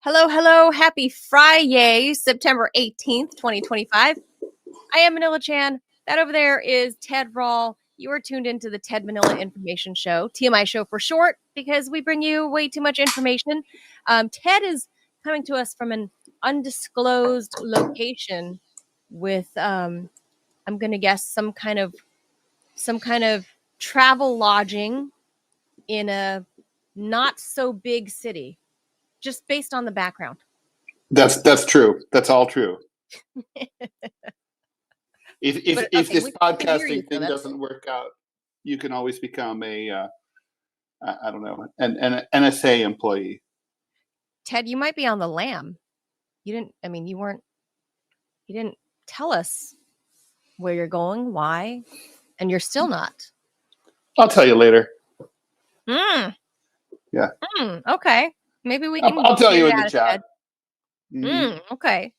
Hello, hello. Happy Friday, September 18th, 2025. I am Manila Chan. That over there is Ted Rawl. You are tuned into the Ted Manila Information Show, TMI show for short, because we bring you way too much information. Ted is coming to us from an undisclosed location with, I'm going to guess, some kind of travel lodging in a not so big city, just based on the background. That's true. That's all true. If this podcasting thing doesn't work out, you can always become a I don't know, an NSA employee. Ted, you might be on the lam. You didn't tell us where you're going, why, and you're still not. I'll tell you later. Yeah. Okay. Maybe we can. I'll tell you in the chat. Okay.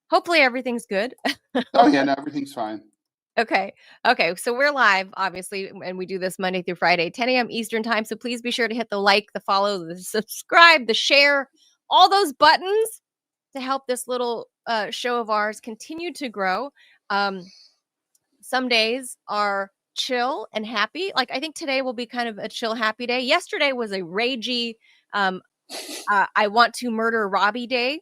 Hopefully everything's good. Oh yeah, no, everything's fine. Okay. So we're live, obviously, and we do this Monday through Friday, 10 a.m. Eastern time. So please be sure to hit the like, the follow, the subscribe, the share, all those buttons to help this little show of ours continue to grow. Some days are chill and happy. Like I think today will be kind of a chill, happy day. Yesterday was a ragey, I want to murder Robbie day.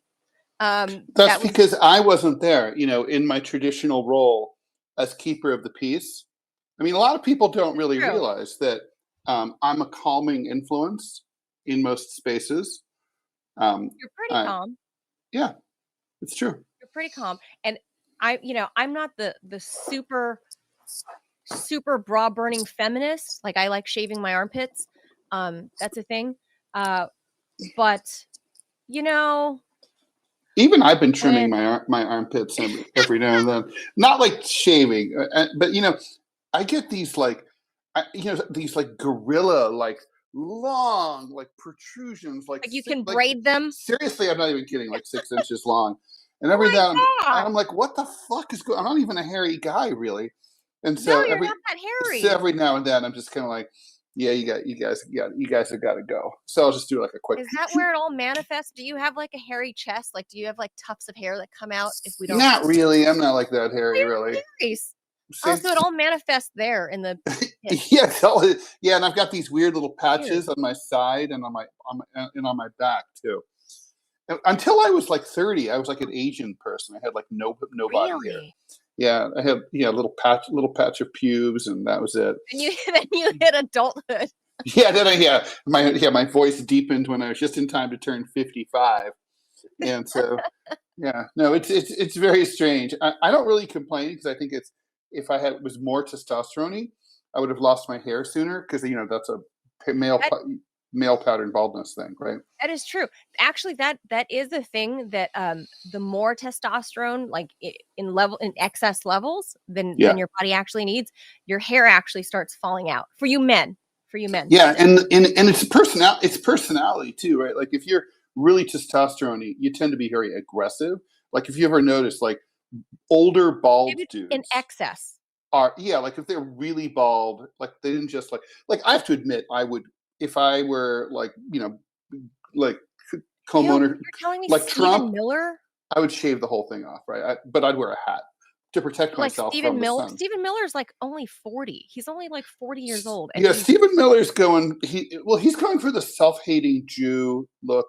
That's because I wasn't there, in my traditional role as keeper of the peace. I mean, a lot of people don't really realize that I'm a calming influence in most spaces. You're pretty calm. Yeah, it's true. You're pretty calm. And I'm not the super bra burning feminist. Like I like shaving my armpits. That's a thing. But even I've been trimming my armpits every now and then. Not like shaving, but I get these these gorilla long protrusions like you can braid them. Seriously, I'm not even kidding. 6 inches long, and every now and I'm like, what the fuck is going? I'm not even a hairy guy, really. And so you're not that hairy. So every now and then, I'm just kind of like, yeah, you guys have got to go. So I'll just do a quick. Is that where it all manifests? Do you have a hairy chest? Do you have tufts of hair that come out if we don't? Not really. I'm not like that hairy, really. So it all manifests there in the. Yeah, and I've got these weird little patches on my side and on my back too. Until I was 30, I was like an Asian person. I had no body hair. Yeah, I had a little patch of pubes, and that was it. And you hit adulthood. My voice deepened when I was just in time to turn 55, and so it's very strange. I don't really complain because I think if I was more testosterone-y, I would have lost my hair sooner because that's a male pattern baldness thing, right? That is true. Actually, that is the thing that the more testosterone, in excess levels than your body actually needs, your hair actually starts falling out for you men. Yeah, and it's personality too, right? If you're really testosterone, you tend to be very aggressive. If you ever notice, older bald dudes in excess are if they're really bald, they didn't just I have to admit, I would, if I were homeowner, you're telling me like Stephen Trump, Miller, I would shave the whole thing off, right? But I'd wear a hat to protect myself from the sun. Stephen Miller's only 40. He's only 40 years old. And Stephen Miller's going. He's going for the self-hating Jew look.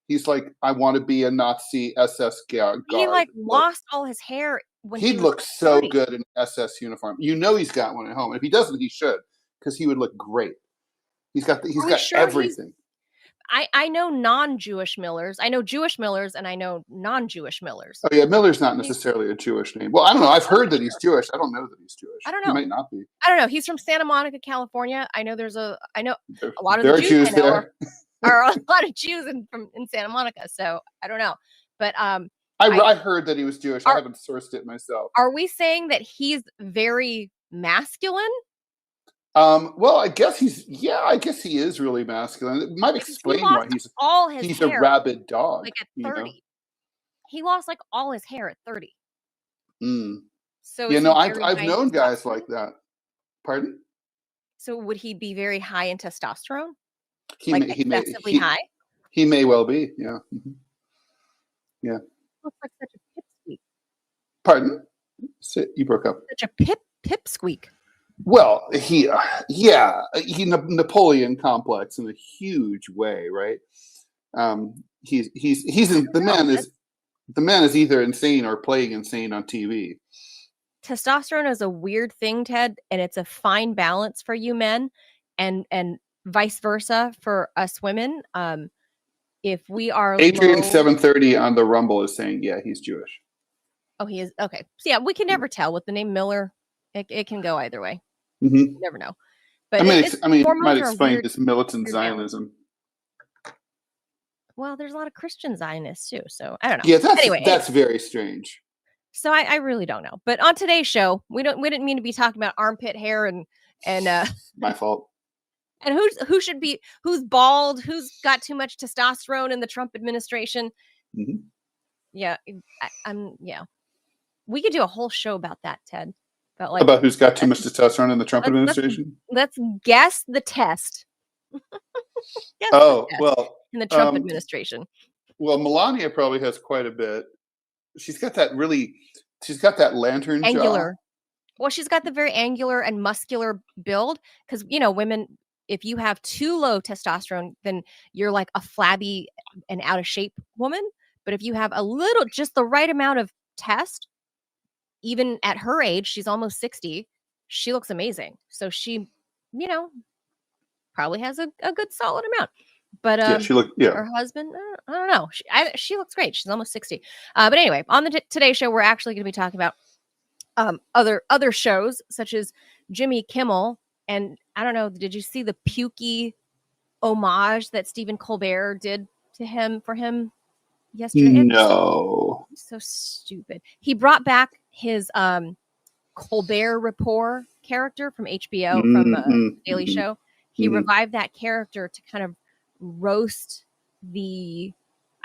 He's I want to be a Nazi SS guard. He lost all his hair when he'd look so good in an SS uniform. He's got one at home. If he doesn't, he should, because he would look great. He's got everything. I know non-Jewish Millers. I know Jewish Millers, and I know non-Jewish Millers. Oh yeah, Miller's not necessarily a Jewish name. Well, I don't know. I've heard that he's Jewish. I don't know that he's Jewish. I don't know. He might not be. I don't know. He's from Santa Monica, California. I know a lot of the Jews I know are a lot of Jews in Santa Monica. So I don't know, but I heard that he was Jewish. I haven't sourced it myself. Are we saying that he's very masculine? Well, I guess he is really masculine. It might explain why he's a rabid dog. At 30. He lost all his hair at 30. So I've known guys like that. Pardon? So would he be very high in testosterone? Excessively high? He may well be. Yeah. Mm-hmm. Yeah. Looks like such a pipsqueak. Pardon? You broke up. Such a pipsqueak. Well, he Napoleon complex in a huge way, right? The man is either insane or playing insane on TV. Testosterone is a weird thing, Ted, and it's a fine balance for you men, and vice versa for us women. If we are Adrian 730 on the Rumble is saying, yeah, he's Jewish. Oh, he is. Okay. So yeah, we can never tell with the name Miller. It can go either way. Mm-hmm. You never know. But might explain this militant Zionism. Well, there's a lot of Christian Zionists too, so I don't know. Yeah, that's very strange. So I really don't know. But on today's show, we didn't mean to be talking about armpit hair and my fault. And who's bald, who's got too much testosterone in the Trump administration. Mm-hmm. Yeah, we could do a whole show about that, Ted. About who's got too much testosterone in the Trump administration? Let's guess the test. Well, in the Trump administration. Well, Melania probably has quite a bit. She's got that lantern angular jaw. Well, she's got the very angular and muscular build because, women, if you have too low testosterone, then you're like a flabby and out of shape woman. But if you have just the right amount of test, even at her age, she's almost 60, she looks amazing. So she, probably has a good solid amount. But her husband, I don't know. She looks great. She's almost 60. But anyway, on the Today Show, we're actually going to be talking about other shows such as Jimmy Kimmel. And I don't know, did you see the pukey homage that Stephen Colbert did for him yesterday? No. So stupid. He brought back his Colbert Report character from HBO, from the Daily Show. He revived that character to kind of roast I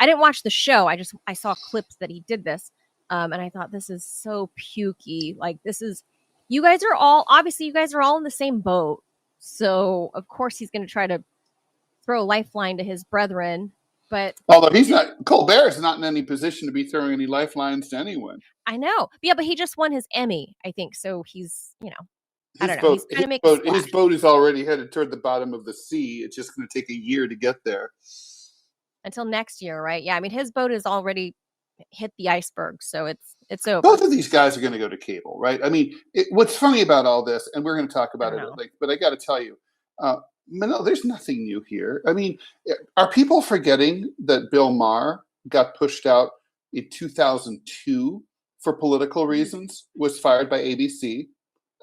didn't watch the show. I saw clips that he did this. And I thought, this is so pukey. Like, you guys are all in the same boat. So of course he's going to try to throw a lifeline to his brethren. But although Colbert is not in any position to be throwing any lifelines to anyone. I know. Yeah, but he just won his Emmy, I think. So he's, I don't know. He's trying to make a splash. His boat is already headed toward the bottom of the sea. It's just going to take a year to get there. Until next year, right? Yeah, I mean, his boat is already hit the iceberg, so it's over. Both of these guys are going to go to cable, right? I mean, what's funny about all this, and we're going to talk about but I got to tell you, no, there's nothing new here. I mean, are people forgetting that Bill Maher got pushed out in 2002 for political reasons, was fired by ABC,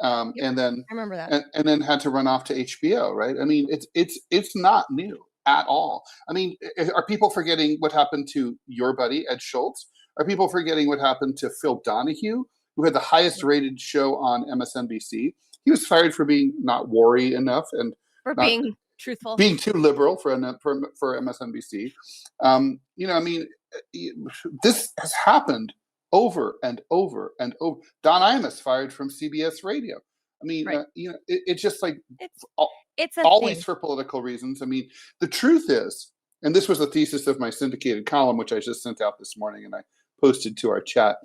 and then I remember that, and then had to run off to HBO, right? I mean, it's not new at all. I mean, are people forgetting what happened to your buddy Ed Schultz? Are people forgetting what happened to Phil Donahue, who had the highest rated show on MSNBC? He was fired for being not wary enough and for being truthful, being too liberal for MSNBC. I mean, this has happened over and over and over. Don Imus fired from CBS Radio. I mean, right. It's just like it's always for political reasons. I mean, the truth is, and this was the thesis of my syndicated column, which I just sent out this morning and I posted to our chat,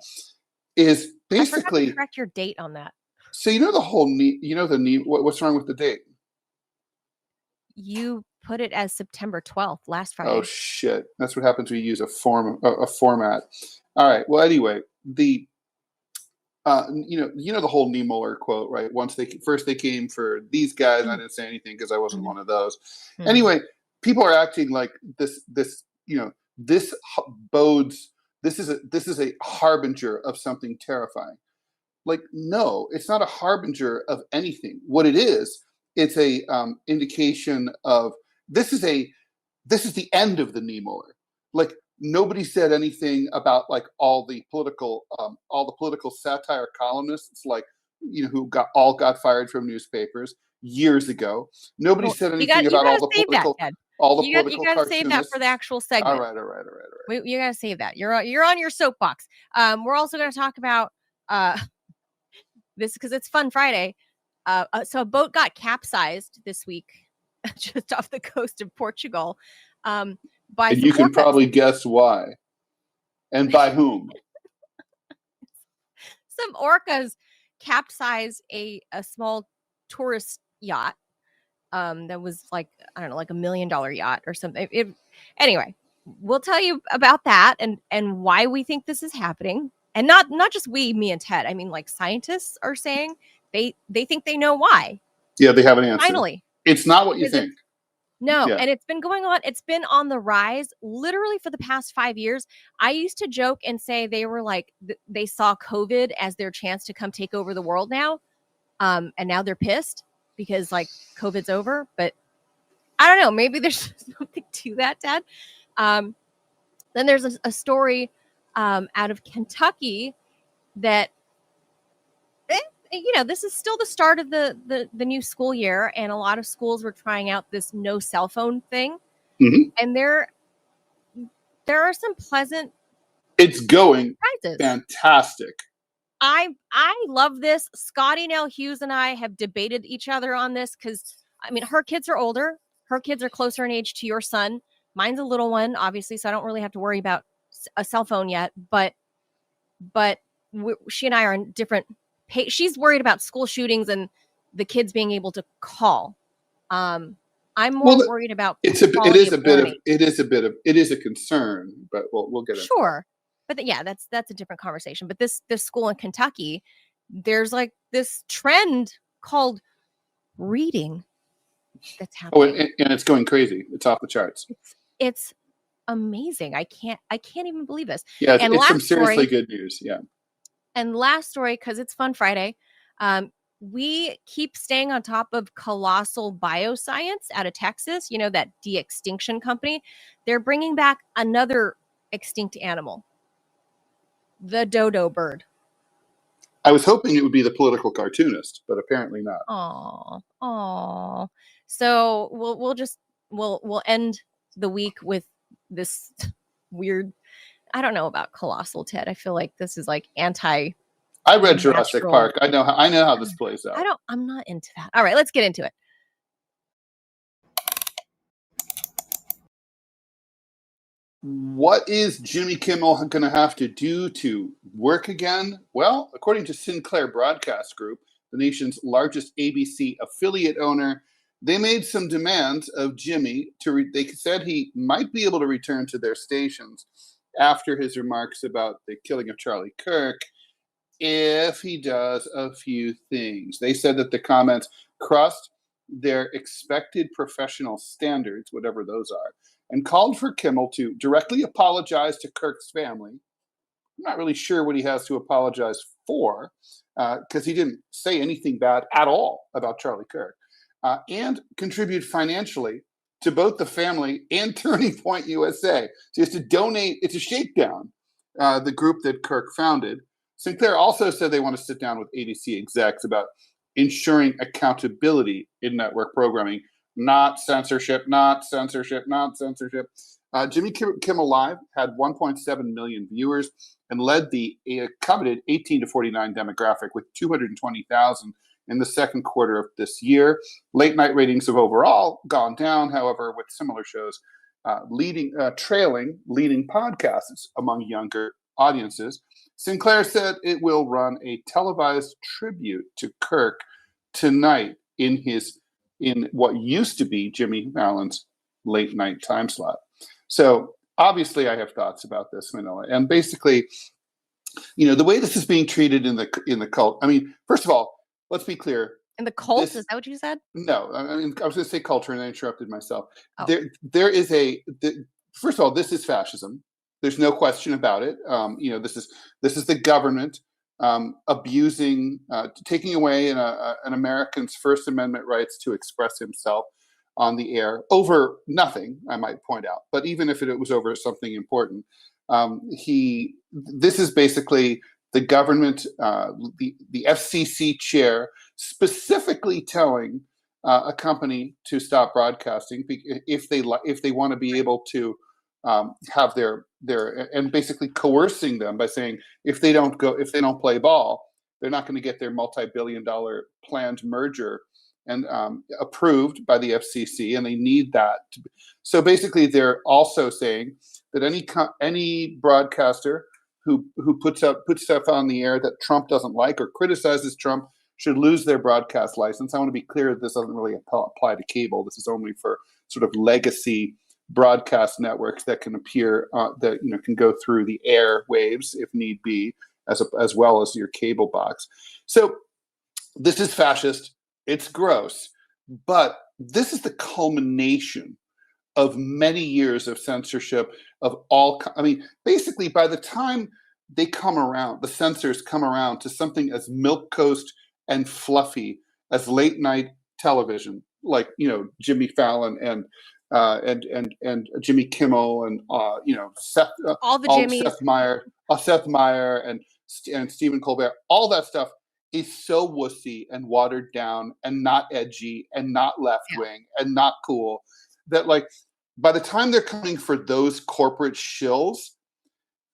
is basically... I forgot to correct your date on that. So what's wrong with the date? You put it as September 12th, last Friday. Oh, shit. That's what happens when you use a format. All right. Well, anyway, the the whole Niemöller quote, right? Once they came for these guys, and I didn't say anything because I wasn't one of those. Anyway, people are acting like this bodes. This is a harbinger of something terrifying. Like, no, it's not a harbinger of anything. What it is, it's a indication of this is the end of the Niemöller. Like, nobody said anything about like all the political satire columnists, like who got fired from newspapers years ago. Nobody said anything about all the political cartoonists. You got to save that for the actual segment. All right. You got to save that. You're on your soapbox. We're also going to talk about this because it's Fun Friday. So a boat got capsized this week just off the coast of Portugal. by And some you can orcas. probably guess why. And by whom? Some orcas capsized a small tourist yacht that was like, I don't know, like $1 million yacht or something. Anyway, we'll tell you about that and why we think this is happening. And not just me and Ted. I mean, like, scientists are saying they think they know why. Yeah, they have an answer. Finally. It's not what you think. No, Yeah. and it's been going on. It's been on the rise literally for the past 5 years. I used to joke and say they were like, they saw COVID as their chance to come take over the world now. And now they're pissed because, like, COVID's over. But I don't know. Maybe there's something to that, Dad. Then there's a story out of Kentucky that, this is still the start of the new school year, and a lot of schools were trying out this no cell phone thing. Mm-hmm. And there are some pleasant. It's going surprises. Fantastic. I love this. Scotty Nell Hughes and I have debated each other on this because, I mean, her kids are older. Her kids are closer in age to your son. Mine's a little one, obviously, so I don't really have to worry about a cell phone yet. But she and I are in different. She's worried about school shootings and the kids being able to call. I'm more worried about. It is a concern, but we'll get into sure. But yeah, that's a different conversation. But this school in Kentucky, there's like this trend called reading that's happening. And it's going crazy. It's off the charts. It's amazing. I can't even believe this. Yeah, it's some seriously good news. Yeah. And last story, because it's Fun Friday, we keep staying on top of Colossal Bioscience out of Texas. You know, that de-extinction company. They're bringing back another extinct animal, the dodo bird. I was hoping it would be the political cartoonist, but apparently not. Aw. So we'll end the week with this weird. I don't know about Colossal, Ted. I feel like this is like anti. I read Jurassic Park. I know how this plays out. I'm not into that. All right, let's get into it. What is Jimmy Kimmel going to have to do to work again? Well, according to Sinclair Broadcast Group, the nation's largest ABC affiliate owner, they made some demands of Jimmy. They said he might be able to return to their stations after his remarks about the killing of Charlie Kirk if he does a few things. They said that the comments crossed their expected professional standards, whatever those are, and called for Kimmel to directly apologize to Kirk's family. I'm not really sure what he has to apologize for, because he didn't say anything bad at all about Charlie Kirk, and contribute financially to both the family and Turning Point USA. So he has to donate. It's a shakedown, the group that Kirk founded. Sinclair also said they want to sit down with ADC execs about ensuring accountability in network programming, not censorship. Jimmy Kimmel Live had 1.7 million viewers and led the coveted 18 to 49 demographic with 220,000 in the second quarter of this year. Late night ratings have overall gone down, however, with similar shows trailing leading podcasts among younger audiences. Sinclair said it will run a televised tribute to Kirk tonight in what used to be Jimmy Fallon's late night time slot. So obviously I have thoughts about this, Manila. And basically, the way this is being treated in the cult. I mean, first of all, let's be clear. In the cult, is that what you said? No, I was going to say culture, and I interrupted myself. Oh. There is first of all, this is fascism. There's no question about it. This is the government abusing, taking away an American's First Amendment rights to express himself on the air over nothing, I might point out. But even if it was over something important, this is basically the government, the FCC chair, specifically telling a company to stop broadcasting if they want to be able to have their and basically coercing them by saying if they don't play ball, they're not going to get their multi-billion-dollar planned merger and approved by the FCC, and they need that. So basically, they're also saying that any broadcaster who puts stuff on the air that Trump doesn't like or criticizes Trump should lose their broadcast license. I want to be clear that this doesn't really apply to cable. This is only for sort of legacy broadcast networks that can appear that can go through the air waves if need be, as well as your cable box. So this is fascist. It's gross, but this is the culmination of many years of censorship of all. I mean, basically, by the time they come around, the censors come around to something as milquetoast and fluffy as late night television, like Jimmy Fallon and Jimmy Kimmel and Seth, all the Jimmys, Seth Meyer and Stephen Colbert. All that stuff is so wussy and watered down and not edgy and not left wing and not cool that, like, by the time they're coming for those corporate shills,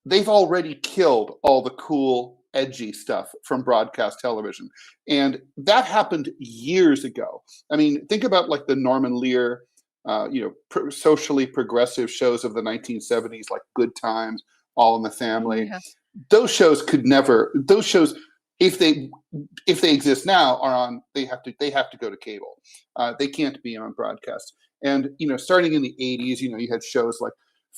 they've already killed all the cool, edgy stuff from broadcast television. And that happened years ago. I mean, think about like the Norman Lear, socially progressive shows of the 1970s, like Good Times, All in the Family. Yeah. Those shows if they exist now are on, they have to go to cable. They can't be on broadcast. And starting in the 80s, you had shows like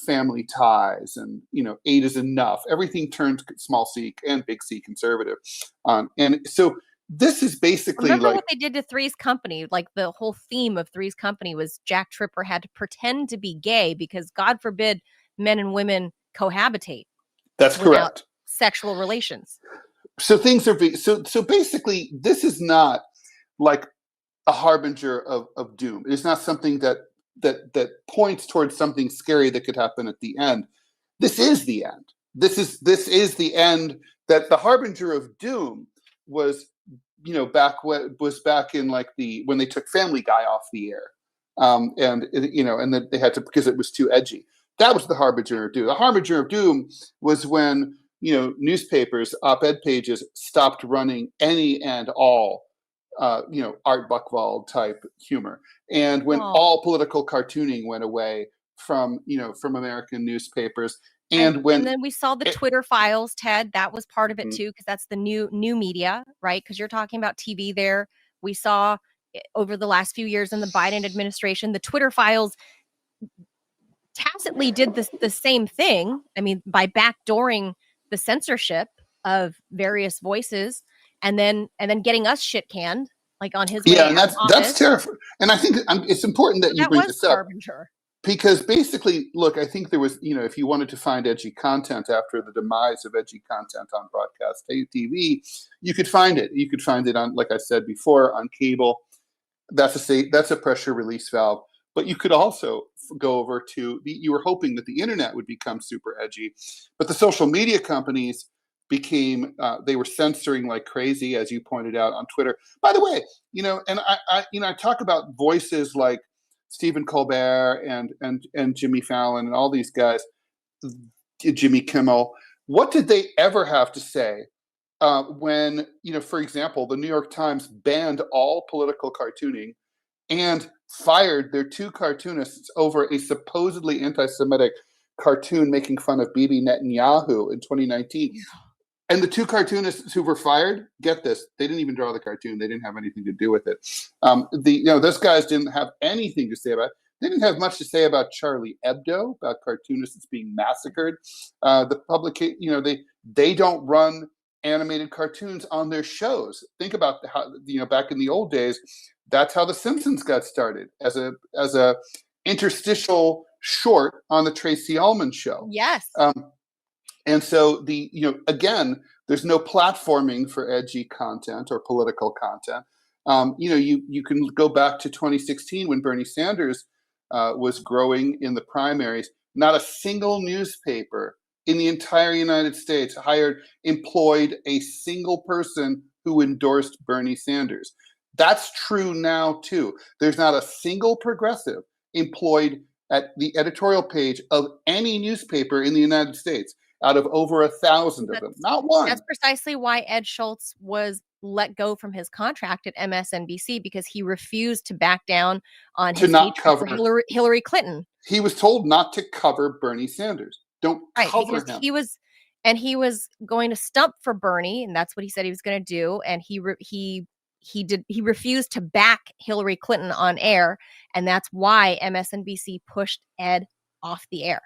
Family Ties and 8 is Enough. Everything turned small c and big C conservative. And so this is basically remember what they did to Three's Company. Like the whole theme of Three's Company was Jack Tripper had to pretend to be gay because God forbid men and women cohabitate. That's correct. Sexual relations. So things are so basically this is not like a harbinger of doom. It's not something that points towards something scary that could happen at the end. This is the end. This is the end. That the harbinger of doom was back in like when they took Family Guy off the air, and that they had to, because it was too edgy. That was the harbinger of doom. The harbinger of doom was when newspapers, op-ed pages stopped running any and all Art Buchwald type humor, and when all political cartooning went away from American newspapers, and then we saw the Twitter files, Ted. That was part of it too, because that's the new media, right? Because you're talking about TV there. We saw over the last few years in the Biden administration, the Twitter files tacitly did the same thing. I mean, by backdooring the censorship of various voices, and then getting us shit canned, like on his way. Yeah, and that's terrifying. And I think it's important that you bring this up, because basically, look, I think there was, if you wanted to find edgy content after the demise of edgy content on broadcast TV, you could find it. You could find it on, like I said before, on cable. That's a pressure release valve. But you could also go over to you were hoping that the internet would become super edgy, but the social media companies became they were censoring like crazy, as you pointed out on Twitter. By the way, and I talk about voices like Stephen Colbert and Jimmy Fallon and all these guys, Jimmy Kimmel. What did they ever have to say when, for example, the New York Times banned all political cartooning and fired their 2 cartoonists over a supposedly anti-Semitic cartoon making fun of Bibi Netanyahu in 2019? And the 2 cartoonists who were fired, get this, they didn't even draw the cartoon. They didn't have anything to do with it. Those guys didn't have anything to say about it. They didn't have much to say about Charlie Hebdo, about cartoonists being massacred. The publication, they don't run animated cartoons on their shows. Think about how, back in the old days, that's how The Simpsons got started, as a interstitial short on the Tracy Ullman show. Yes. And so again, there's no platforming for edgy content or political content. You can go back to 2016 when Bernie Sanders was growing in the primaries. Not a single newspaper in the entire United States employed a single person who endorsed Bernie Sanders. That's true now too. There's not a single progressive employed at the editorial page of any newspaper in the United States, out of over 1,000 of them. Not one. That's precisely why Ed Schultz was let go from his contract at MSNBC, because he refused to back down on his hatred for Hillary Clinton. he was told not to cover Bernie Sanders. Don't cover him. He was going to stump for Bernie, and that's what he said he was going to do. And he refused to back Hillary Clinton on air, and that's why MSNBC pushed Ed off the air.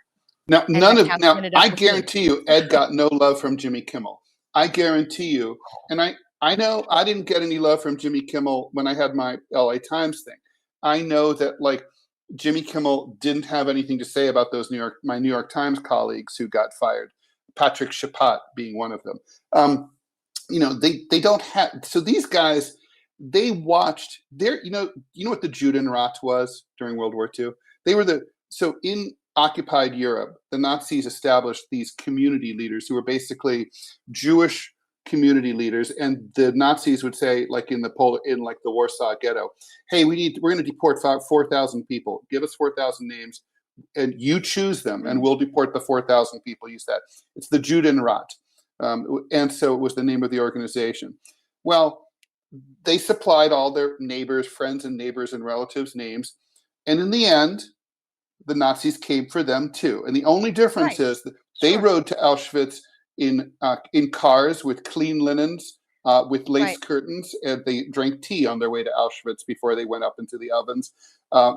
Now, I guarantee you, Ed got no love from Jimmy Kimmel. I guarantee you, and I know I didn't get any love from Jimmy Kimmel when I had my LA Times thing. I know that like Jimmy Kimmel didn't have anything to say about those my New York Times colleagues who got fired. Patrick Chapat being one of them. They don't have. So these guys, they watched their. You know what the Judenrat was during World War II. They were in occupied Europe, the Nazis established these community leaders who were basically Jewish community leaders, and the Nazis would say, like in the Warsaw Ghetto, "Hey, we're going to deport 4,000 people. Give us 4,000 names, and you choose them, and we'll deport the 4,000 people." Use that. It's the Judenrat, and so it was the name of the organization. Well, they supplied all their neighbors, friends, and neighbors and relatives' names, and in the end, the Nazis came for them too. And the only difference is that they rode to Auschwitz in cars with clean linens, with lace curtains, and they drank tea on their way to Auschwitz before they went up into the ovens.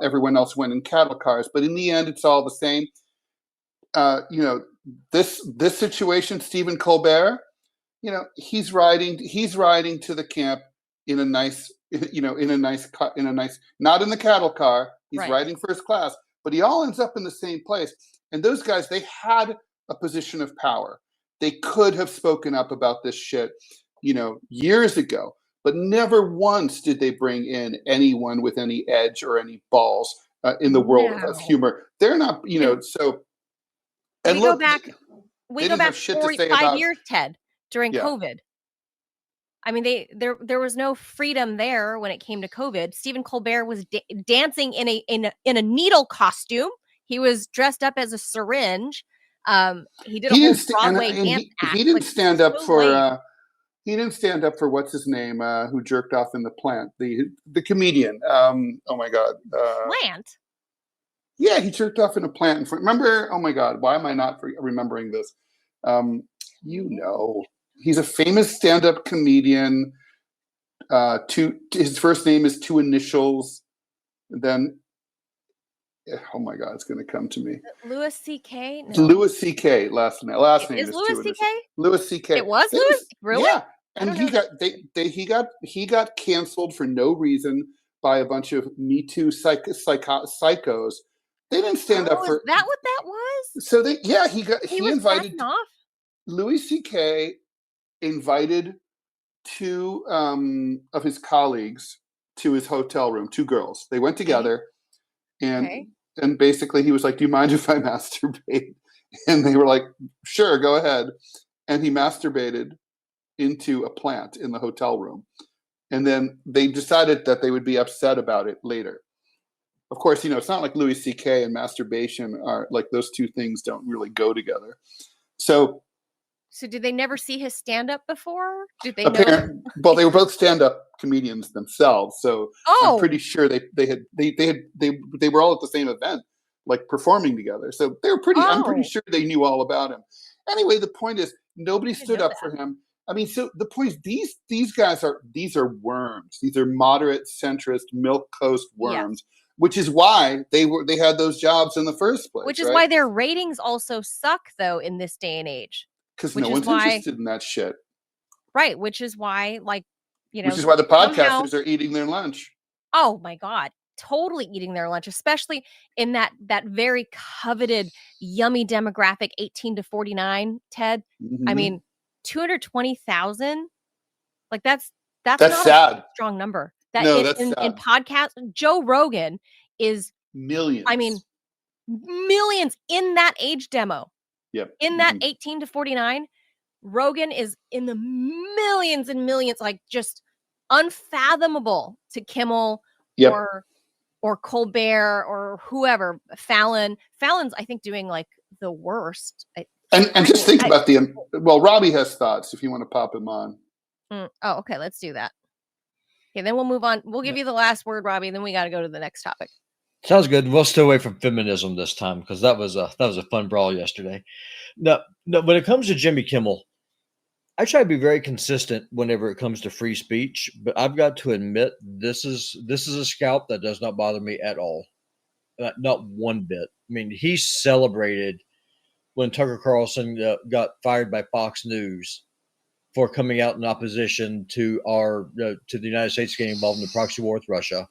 Everyone else went in cattle cars, but in the end, it's all the same. This situation, Stephen Colbert, he's riding to the camp in a nice, not in the cattle car. He's riding first class. But he all ends up in the same place. And those guys, they had a position of power. They could have spoken up about this shit, years ago. But never once did they bring in anyone with any edge or any balls in the world of humor. They're not, so. And we go back 5 years, Ted, during COVID. I mean, there was no freedom there when it came to COVID. Stephen Colbert was dancing in a needle costume. He was dressed up as a syringe. He did a whole Broadway dance act. He didn't stand up for. He didn't stand up for what's his name, who jerked off in the plant, the comedian. Oh my God. Plant. Yeah, he jerked off in a plant. Remember? Oh my God, why am I not remembering this? He's a famous stand-up comedian. His first name is two initials. Then, oh my God, it's going to come to me. Louis C.K. No. Louis C.K. Last name is Louis C.K. Louis C.K. It was Louis. Really? Yeah, and he got canceled for no reason by a bunch of Me Too psychos. They didn't stand up for. Is that what that was? So he invited off? Louis C.K. invited two of his colleagues to his hotel room, two girls. They went together, and basically he was like, "Do you mind if I masturbate?" And they were like, "Sure, go ahead." And he masturbated into a plant in the hotel room. And then they decided that they would be upset about it later. Of course, it's not like Louis C.K. and masturbation are like, those two things don't really go together. So did they never see his stand-up before? Did they know? Well, they were both stand-up comedians themselves, so I'm pretty sure they were all at the same event, like performing together. So they were I'm pretty sure they knew all about him. Anyway, the point is, nobody stood up for him. I mean, so the point is, these guys are worms. These are moderate centrist milk coast worms. Yeah. Which is why they had those jobs in the first place. Which is why their ratings also suck, though, in this day and age. Because no one's interested in that shit. Right, which is why, which is why the podcasters are eating their lunch. Oh my God, totally eating their lunch, especially in that very coveted, yummy demographic, 18 to 49, Ted. Mm-hmm. I mean, 220,000, like that's not sad. A strong number. That's in podcasts, Joe Rogan is millions. I mean, millions in that age demo. Yep. In that 18 to 49, Rogan is in the millions and millions, like just unfathomable to Kimmel or Colbert or whoever. Fallon's, I think, doing like the worst. And just think about Robbie has thoughts if you want to pop him on. Oh, okay. Let's do that. Okay, then we'll move on. We'll give you the last word, Robbie, and then we got to go to the next topic. Sounds good. We'll stay away from feminism this time because that was a fun brawl yesterday. No, no. When it comes to Jimmy Kimmel, I try to be very consistent whenever it comes to free speech, but I've got to admit this is a scalp that does not bother me at all, not one bit. I mean, he celebrated when Tucker Carlson got fired by Fox News for coming out in opposition to to the United States getting involved in the proxy war with Russia.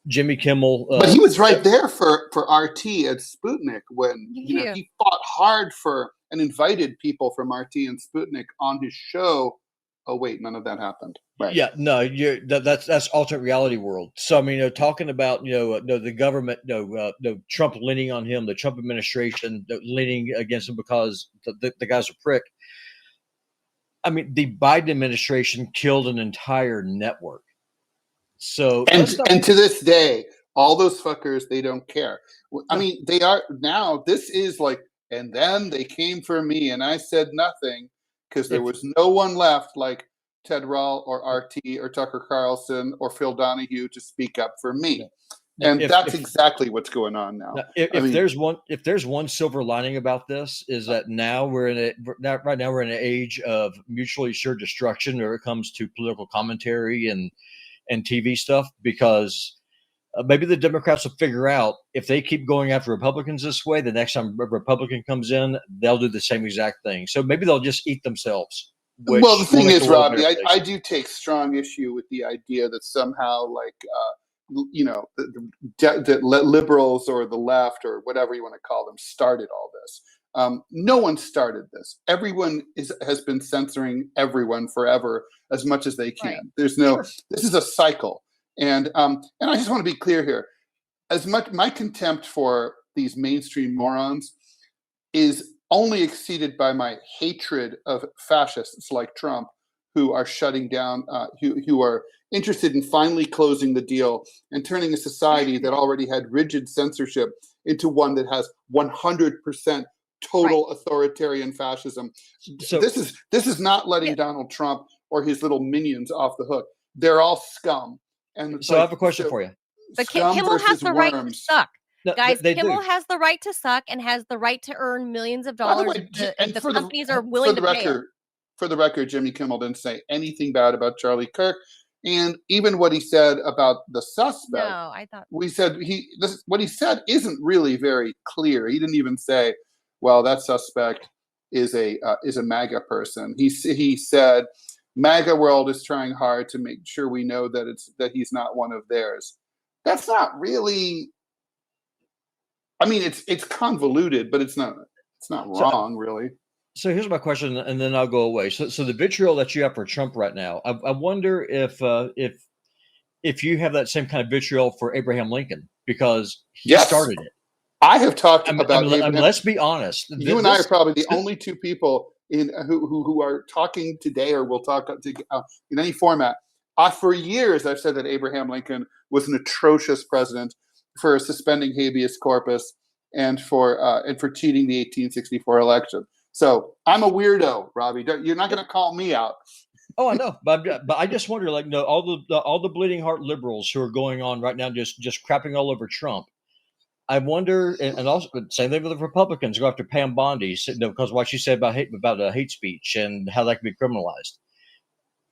Jimmy Kimmel, but he was right there for RT at Sputnik when he fought hard for and invited people from RT and Sputnik on his show. Oh wait, none of that happened. Right. Yeah, no, that's alternate reality world. So I mean, talking about the government, Trump leaning on him, the Trump administration leaning against him because the guy's a prick. I mean, the Biden administration killed an entire network. So and to this day, all those fuckers, they don't care. I mean, they are now. This is like, and then they came for me, and I said nothing because there was no one left like Ted Rall or RT or Tucker Carlson or Phil Donahue to speak up for me. And that's exactly what's going on now. If there's one silver lining about this is that now we're in an age of mutually assured destruction when it comes to political commentary and TV stuff, because maybe the Democrats will figure out if they keep going after Republicans this way, the next time a Republican comes in, they'll do the same exact thing. So maybe they'll just eat themselves. Well, the thing is, Robbie, I do take strong issue with the idea that somehow, like, the liberals or the left or whatever you want to call them started all this. No one started this. Everyone has been censoring everyone forever as much as they can. Right. There's no. Sure. This is a cycle, and I just want to be clear here. As much my contempt for these mainstream morons is only exceeded by my hatred of fascists like Trump, who are shutting down, who are interested in finally closing the deal and turning a society that already had rigid censorship into one that has 100% total authoritarian fascism. So this is not letting Donald Trump or his little minions off the hook. They're all scum. And so I have a question for you. But Kimmel has the right to suck. No, guys, Kimmel has the right to suck and has the right to earn millions of dollars if the companies are willing to pay him. For the record, Jimmy Kimmel didn't say anything bad about Charlie Kirk. And even what he said about the suspect, what he said isn't really very clear. He didn't even say, well, that suspect is a MAGA person. He said, MAGA world is trying hard to make sure we know that he's not one of theirs. That's not really. I mean, it's convoluted, but it's not wrong, really. So here's my question, and then I'll go away. So the vitriol that you have for Trump right now, I wonder if you have that same kind of vitriol for Abraham Lincoln, because he started it. I have talked about Abraham. Let's be honest. You and I are probably the only two people who are talking today or will talk in any format. For years, I've said that Abraham Lincoln was an atrocious president for suspending habeas corpus and for cheating the 1864 election. So I'm a weirdo, Robbie. You're not going to call me out. Oh, I know, but I just wonder, like, all the bleeding heart liberals who are going on right now, just crapping all over Trump. I wonder, and also same thing with the Republicans go after Pam Bondi, because what she said about hate speech and how that can be criminalized.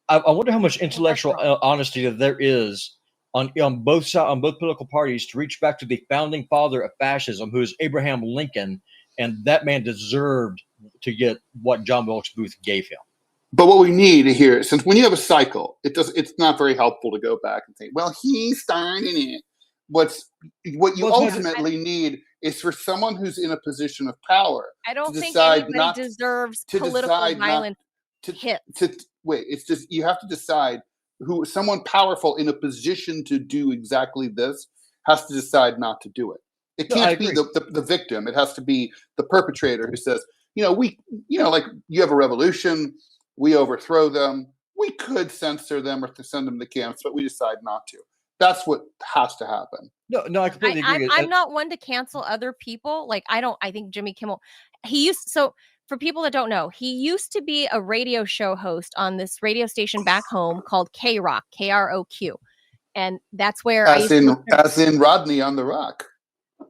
I wonder how much intellectual honesty that there is on both sides, on both political parties, to reach back to the founding father of fascism, who is Abraham Lincoln, and that man deserved to get what John Wilkes Booth gave him. But what we need here, since when you have a cycle, it's not very helpful to go back and say, well, he started it. What you ultimately need is for someone who's in a position of power. I don't think anybody deserves political violence wait, it's just you have to decide who someone powerful in a position to do exactly this has to decide not to do it. It can't be the victim. It has to be the perpetrator who says, like you have a revolution, we overthrow them. We could censor them or to send them to camps, but we decide not to. That's what has to happen. No, I completely agree. I'm not one to cancel other people. Like, I think Jimmy Kimmel, for people that don't know, he used to be a radio show host on this radio station back home called K-Rock, KROQ. And that's where I used as in Rodney on the Rock.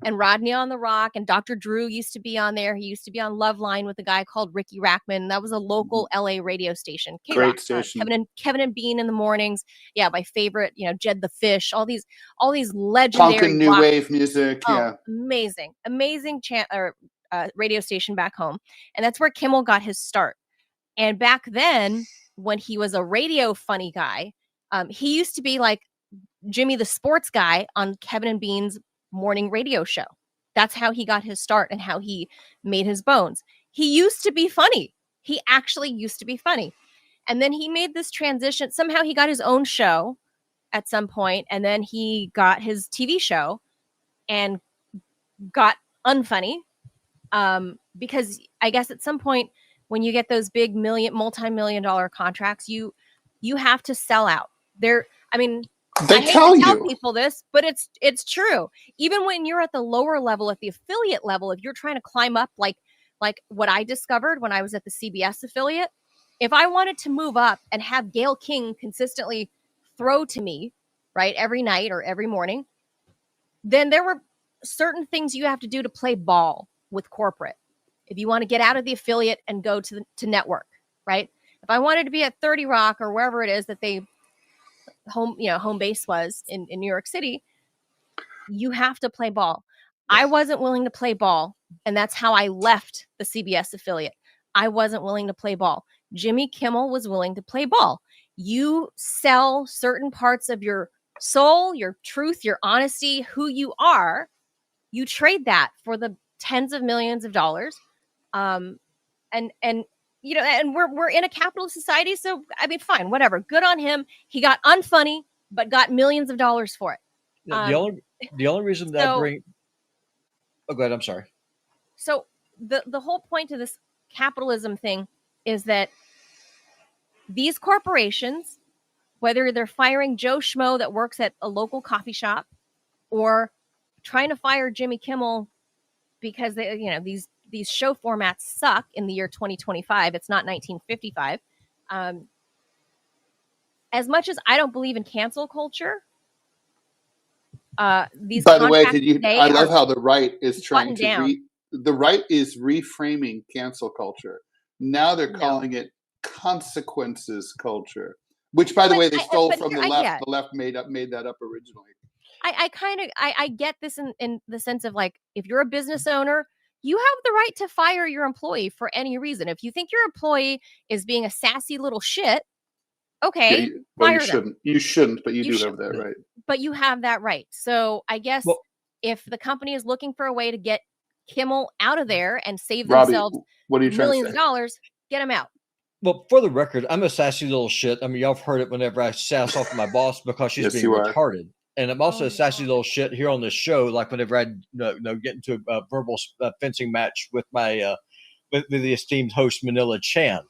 And Rodney on the Rock, and Dr. Drew used to be on there. He used to be on Loveline with a guy called Ricky Rackman. That was a local LA radio station. K-Rock, Great station. Kevin and Bean in the mornings. Yeah, my favorite. Jed the Fish. All these legendary punk and new wave music. Yeah, amazing radio station back home, and that's where Kimmel got his start. And back then, when he was a radio funny guy, he used to be like Jimmy the sports guy on Kevin and Bean's morning radio show. That's how he got his start and how he made his bones. He used to be funny. He actually used to be funny. And then he made this transition. Somehow he got his own show at some point, and then he got his TV show and got unfunny. Because I guess at some point when you get those big multi-million dollar contracts, you have to sell out. They I hate tell to tell you people this, but it's true. Even when you're at the lower level, at the affiliate level, if you're trying to climb up, like what I discovered when I was at the CBS affiliate, if I wanted to move up and have Gayle King consistently throw to me, right, every night or every morning, then there were certain things you have to do to play ball with corporate. If you want to get out of the affiliate and go to network, right? If I wanted to be at 30 Rock or wherever it is that they home base was in New York City, you have to play ball. I wasn't willing to play ball, and that's how I left the CBS affiliate. I wasn't willing to play ball. Jimmy Kimmel was willing to play ball. You sell certain parts of your soul, your truth, your honesty, who you are. You trade that for the tens of millions of dollars. And we're in a capitalist society, so fine, whatever. Good on him. He got unfunny, but got millions of dollars for it. The only reason that oh, go ahead. I'm sorry. So the whole point of this capitalism thing is that these corporations, whether they're firing Joe Schmo that works at a local coffee shop, or trying to fire Jimmy Kimmel because these show formats suck in the year 2025. It's not 1955. As much as I don't believe in cancel culture, these. By the way, I love how the right is trying to the right is reframing cancel culture. Now they're calling it consequences culture, which, by the way, they stole from the left. The left made that up originally. I get this in the sense of, like, if you're a business owner, you have the right to fire your employee for any reason. If you think your employee is being a sassy little shit, okay, fire them. You shouldn't, but you do have that right. But you have that right. So I guess if the company is looking for a way to get Kimmel out of there and save themselves millions of dollars, get him out. Well, for the record, I'm a sassy little shit. I mean, y'all have heard it whenever I sass off my boss because she's being retarded. And I'm also a sassy little shit here on this show. Like whenever I get into a verbal fencing match with my with the esteemed host Manila Chan.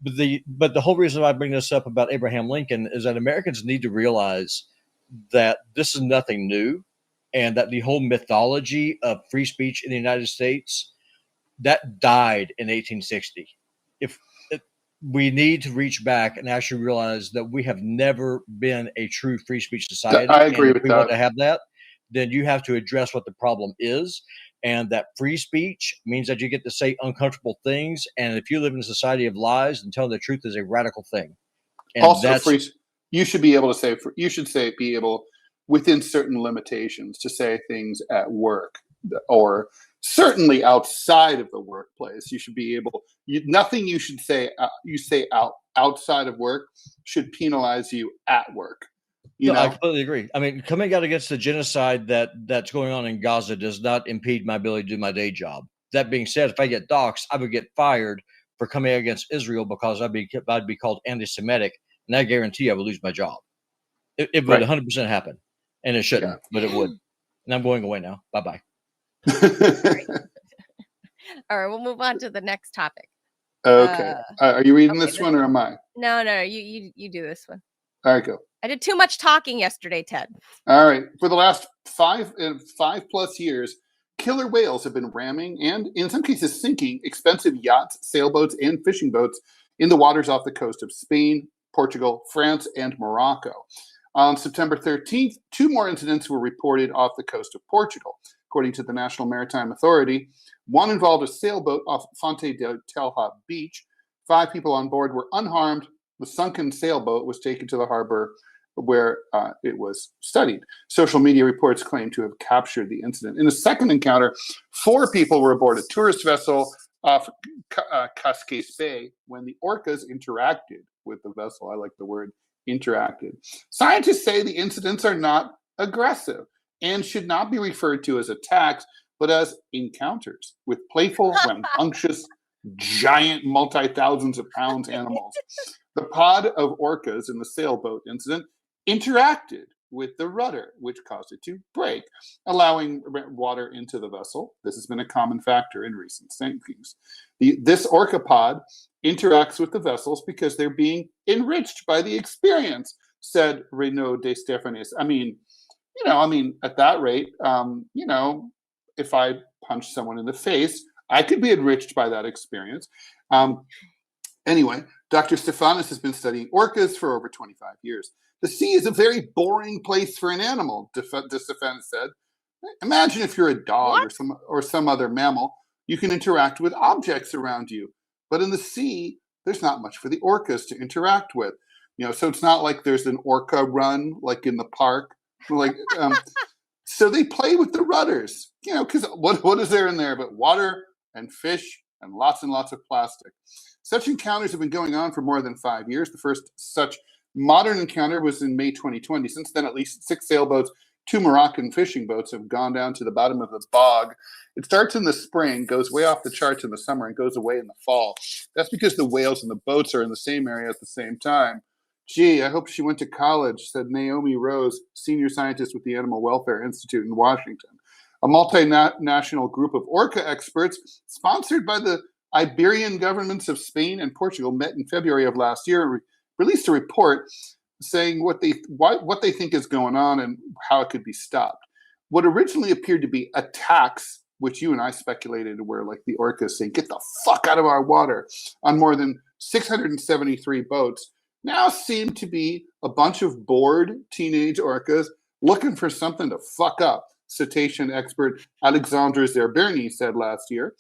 But the whole reason I bring this up about Abraham Lincoln is that Americans need to realize that this is nothing new, and that the whole mythology of free speech in the United States that died in 1860. We need to reach back and actually realize that we have never been a true free speech society. I agree with that. If we want to have that, then you have to address what the problem is. And that free speech means that you get to say uncomfortable things. And if you live in a society of lies, then telling the truth is a radical thing. And also, you should be able to say, be able within certain limitations to say things at work or certainly outside of the workplace. You should be able, nothing you should say, outside of work should penalize you at work. I completely agree. I mean, coming out against the genocide that's going on in Gaza does not impede my ability to do my day job. That being said, if I get doxxed, I would get fired for coming against Israel because I'd be called anti-Semitic, and I guarantee I would lose my job. It would 100% happen, and it shouldn't, but it would. And I'm going away now. Bye-bye. All right, we'll move on to the next topic. Okay. Are you reading this one or am I? No, you do this one. All right, go. I did too much talking yesterday, Ted. All right. For the last 5+ years, killer whales have been ramming and, in some cases, sinking expensive yachts, sailboats, and fishing boats in the waters off the coast of Spain, Portugal, France, and Morocco. On September 13th, 2 more incidents were reported off the coast of Portugal, according to the National Maritime Authority. One involved a sailboat off Fonte da Telha beach. 5 people on board were unharmed. The sunken sailboat was taken to the harbor where it was studied. Social media reports claim to have captured the incident. In a second encounter, 4 people were aboard a tourist vessel off Cascais Bay when the Orcas interacted with the vessel. I like the word interacted. Scientists say the incidents are not aggressive and should not be referred to as attacks, but as encounters with playful, rambunctious, giant, multi-thousands of pounds animals. The pod of orcas in the sailboat incident interacted with the rudder, which caused it to break, allowing water into the vessel. This has been a common factor in recent sinkings. This orca pod interacts with the vessels because they're being enriched by the experience, said Renaud de Stefanis. I mean, at that rate, if I punch someone in the face, I could be enriched by that experience. Anyway, Dr. Stefanis has been studying orcas for over 25 years. The sea is a very boring place for an animal, de Stefanis said. Imagine if you're a dog or some other mammal, you can interact with objects around you. But in the sea, there's not much for the orcas to interact with. So it's not like there's an orca run like in the park. So they play with the rudders, because what is there in there but water and fish and lots of plastic. Such encounters have been going on for more than 5 years. The first such modern encounter was in May 2020. Since then, at least 6 sailboats, 2 Moroccan fishing boats have gone down to the bottom of the bog. It starts in the spring, goes way off the charts in the summer, and goes away in the fall. That's because the whales and the boats are in the same area at the same time. Gee, I hope she went to college, said Naomi Rose, senior scientist with the Animal Welfare Institute in Washington. A multinational group of orca experts, sponsored by the Iberian governments of Spain and Portugal, met in February of last year and released a report saying what they think is going on and how it could be stopped. What originally appeared to be attacks, which you and I speculated were like the orcas saying, "Get the fuck out of our water," on more than 673 boats, now seem to be a bunch of bored teenage orcas looking for something to fuck up, cetacean expert Alexandre Zerberny said last year.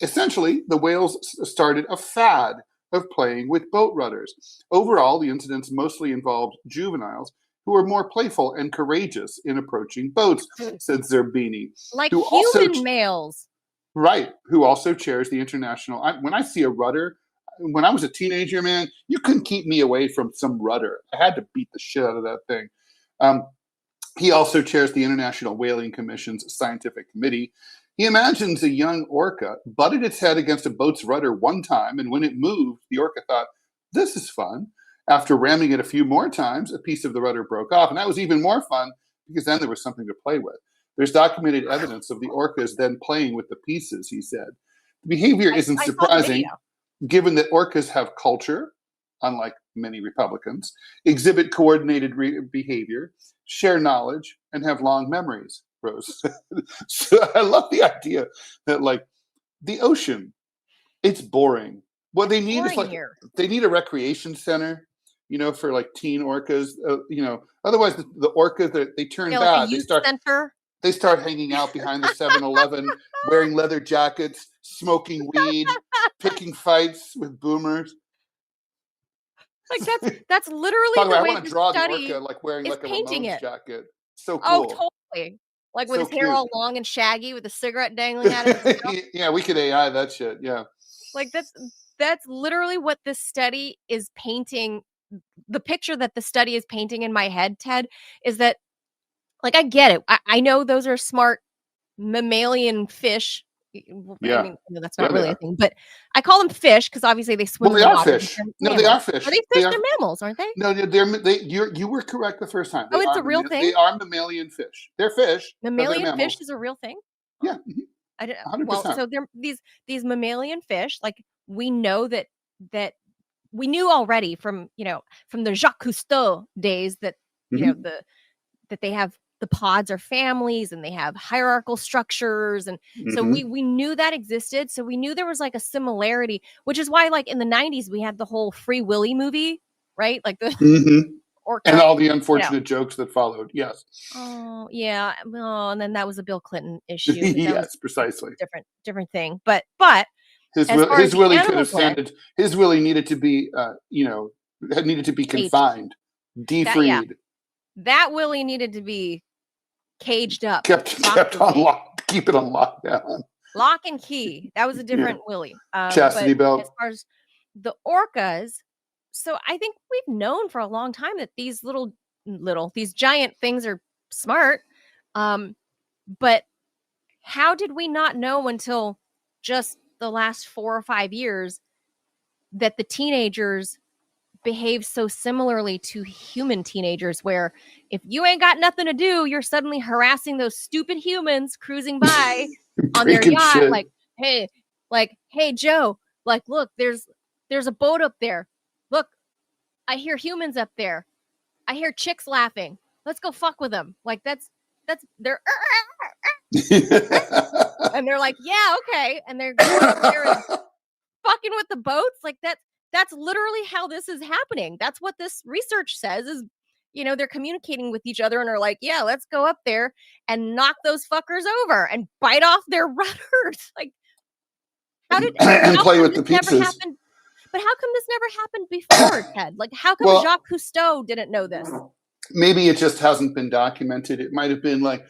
Essentially, the whales started a fad of playing with boat rudders. Overall, the incidents mostly involved juveniles who were more playful and courageous in approaching boats, said Zerbini. Like human males. Right, who also chairs the international... when I see a rudder, when I was a teenager, man, you couldn't keep me away from some rudder. I had to beat the shit out of that thing. He also chairs the International Whaling Commission's Scientific Committee. He imagines a young orca butted its head against a boat's rudder one time, and when it moved, the orca thought, "This is fun." After ramming it a few more times, a piece of the rudder broke off, and that was even more fun because then there was something to play with. There's documented evidence of the orcas then playing with the pieces, he said. The behavior isn't surprising, given that orcas have culture, unlike many Republicans, exhibit coordinated behavior, share knowledge, and have long memories, Rose. So I love the idea that, like, the ocean, it's boring. What they need is they need a recreation center, for like teen orcas. Otherwise the orcas they turn bad. They start hanging out behind the 7-Eleven, wearing leather jackets, smoking weed, picking fights with boomers. Like that's literally the way I want to draw the study orca like wearing like a Ramones jacket. So cool. Oh, totally. Like with his hair all long and shaggy with a cigarette dangling out of his mouth. Yeah, we could AI that shit. Yeah. Like that's literally what this study is painting. The picture that the study is painting in my head, Ted, is that, like, I get it. I know those are smart mammalian fish. Yeah. I mean, that's not really a thing, but I call them fish because obviously they swim. Well, they are fish. No, they are fish. Are they fish? They're mammals, aren't they? No, you were correct the first time. It's a real thing? They are mammalian fish. They're fish. Mammalian fish is a real thing? Yeah. I didn't. 100%. Well, so they're these mammalian fish. Like, we know that we knew already from the Jacques Cousteau days that that they have. The pods are families and they have hierarchical structures. And so we knew that existed. So we knew there was like a similarity, which is why, like, in the 90s, we had the whole Free Willy movie, right? Like orca. And all the unfortunate jokes that followed. Yes. Oh yeah. Well, and then that was a Bill Clinton issue. Yes, precisely. Different thing. But his as far as the willy could have animals went, sounded. His willy needed to be, had needed to be Caged. confined, defreed, that willy needed to be caged up, kept on lock, keep it on lockdown. Lock and key. That was a different willy. Chastity belt. As far as the orcas, so I think we've known for a long time that these these giant things are smart. But how did we not know until just the last 4 or 5 years that the teenagers behave so similarly to human teenagers, where if you ain't got nothing to do, you're suddenly harassing those stupid humans cruising by on their yacht, shit. like, hey Joe, like, look, there's a boat up there. Look, I hear humans up there. I hear chicks laughing. Let's go fuck with them. Like that's they're and they're like, yeah, okay, and they're going up there and fucking with the boats. Like that's literally how this is happening. That's what this research says is, they're communicating with each other and are like, yeah, let's go up there and knock those fuckers over and bite off their rudders. Like, and play with the pieces. But how come this never happened before, Ted? Like, how come Jacques Cousteau didn't know this? Maybe it just hasn't been documented. It might have been like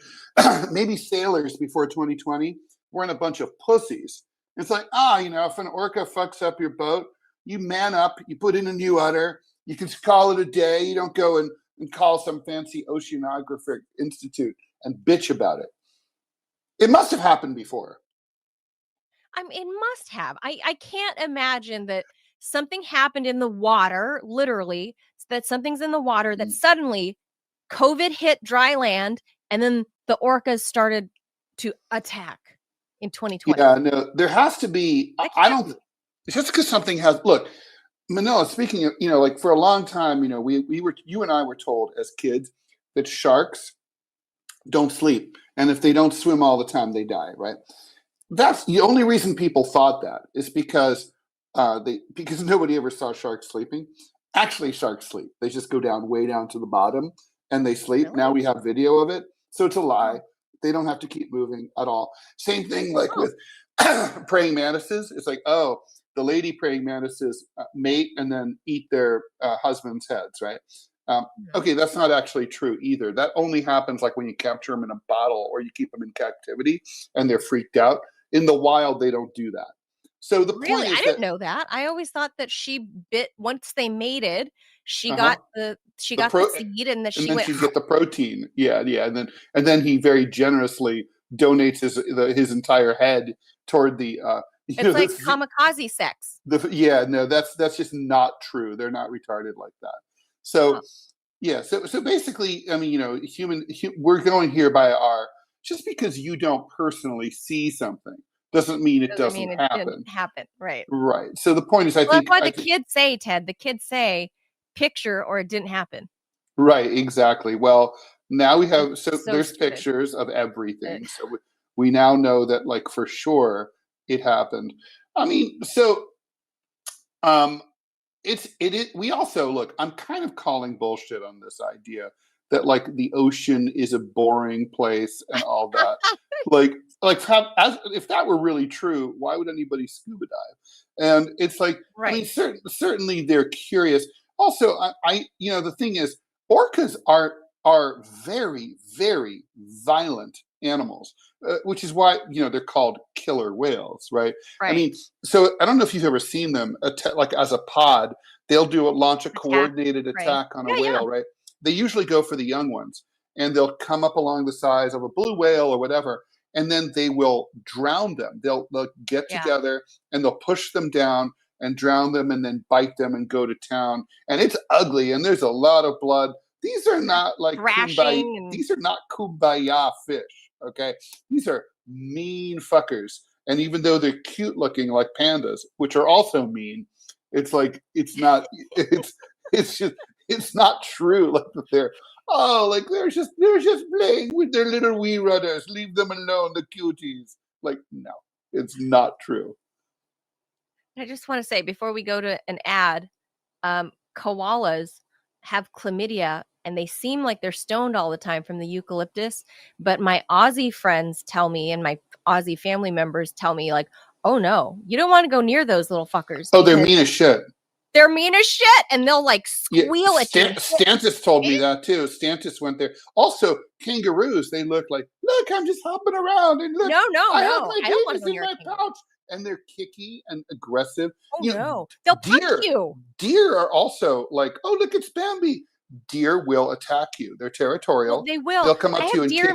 maybe sailors before 2020 weren't a bunch of pussies. It's like, if an orca fucks up your boat, you man up, you put in a new udder, you can call it a day. You don't go and call some fancy oceanographic institute and bitch about it. It must have happened before. It must have. I can't imagine that something happened in the water, literally, that something's in the water that suddenly COVID hit dry land and then the orcas started to attack in 2020. Yeah, no, there has to be. I don't. Just because something has. Look, Manila. Speaking of, like for a long time, you and I were told as kids that sharks don't sleep, and if they don't swim all the time, they die. Right. That's the only reason people thought that is because nobody ever saw sharks sleeping. Actually, sharks sleep. They just go down way down to the bottom and they sleep. Really? Now we have video of it, so it's a lie. They don't have to keep moving at all. Same thing like with praying mantises. It's like, the lady praying mantises mate and then eat their husband's heads, right? Okay, that's not actually true either. That only happens like when you capture them in a bottle or you keep them in captivity and they're freaked out. In the wild, they don't do that. So the point is I didn't know that. I always thought that she bit once they mated. She got the seed, and then she get the protein. Yeah, and then he very generously donates his entire head toward the. It's like kamikaze sex. That's just not true. They're not retarded like that. So so basically, we're going here by our. Just because you don't personally see something doesn't mean it doesn't happen. Didn't happen, right? Right. So the point is, I think that's why the kids say, Ted. The kids say, "Picture" or "it didn't happen." Right. Exactly. Well, now we have there's stupid pictures of everything, so we now know that like for sure it happened. We also look. I'm kind of calling bullshit on this idea that like the ocean is a boring place and all that. If that were really true, why would anybody scuba dive? And it's like, right. Certainly they're curious. Also, the thing is, orcas are very, very violent animals, which is why they're called killer whales, right? So I don't know if you've ever seen them like as a pod. They'll launch a coordinated attack on a whale, right? They usually go for the young ones, and they'll come up along the size of a blue whale or whatever, and then they will drown them. They'll get together and they'll push them down and drown them and then bite them and go to town. And it's ugly, and there's a lot of blood. These are not like these are not kumbaya fish, okay? These are mean fuckers. And even though they're cute looking like pandas, which are also mean, it's like it's not it's not true. Like that they're just playing with their little wee rudders. Leave them alone, the cuties. Like, no, it's not true. I just want to say before we go to an ad, koalas have chlamydia and they seem like they're stoned all the time from the eucalyptus. But my Aussie friends tell me, and my Aussie family members tell me, like, oh no, you don't want to go near those little fuckers. Oh, they're mean as shit. They're mean as shit, and they'll like squeal at you. Stantis told me that too. Stantis went there. Also, kangaroos, they look like, look, I'm just hopping around, and look, I have my babies in my pouch. And they're kicky and aggressive. Oh, no. They'll punch you. Deer are also like, oh, look, it's Bambi. Deer will attack you. They're territorial. They will. They'll come up to you and kick you.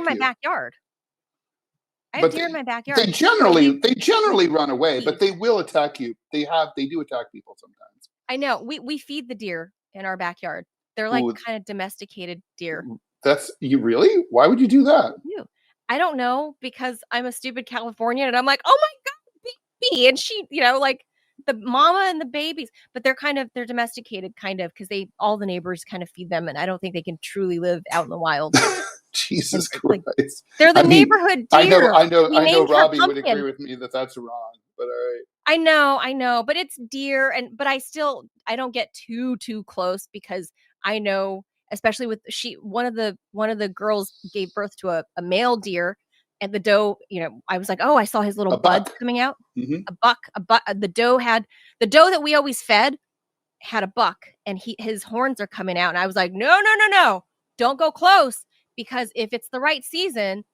I have deer in my backyard. They generally run away, but they will attack you. They do attack people sometimes. I know. We feed the deer in our backyard. They're like kind of domesticated deer. That's you really? Why would you do that? I don't know, because I'm a stupid Californian and I'm like, oh my God. And she, like the mama and the babies, but they're domesticated because all the neighbors kind of feed them, and I don't think they can truly live out in the wild. Jesus Christ. Like, they're the neighborhood deer. I know Robbie would agree with me that that's wrong, but all right. I know, but it's deer, but I don't get too close, because I know, especially with one of the girls gave birth to a male deer. And the doe, I was like, oh, I saw his little buds coming out. Mm-hmm. A buck. The doe that we always fed had a buck, and his horns are coming out. And I was like, no, don't go close, because if it's the right season,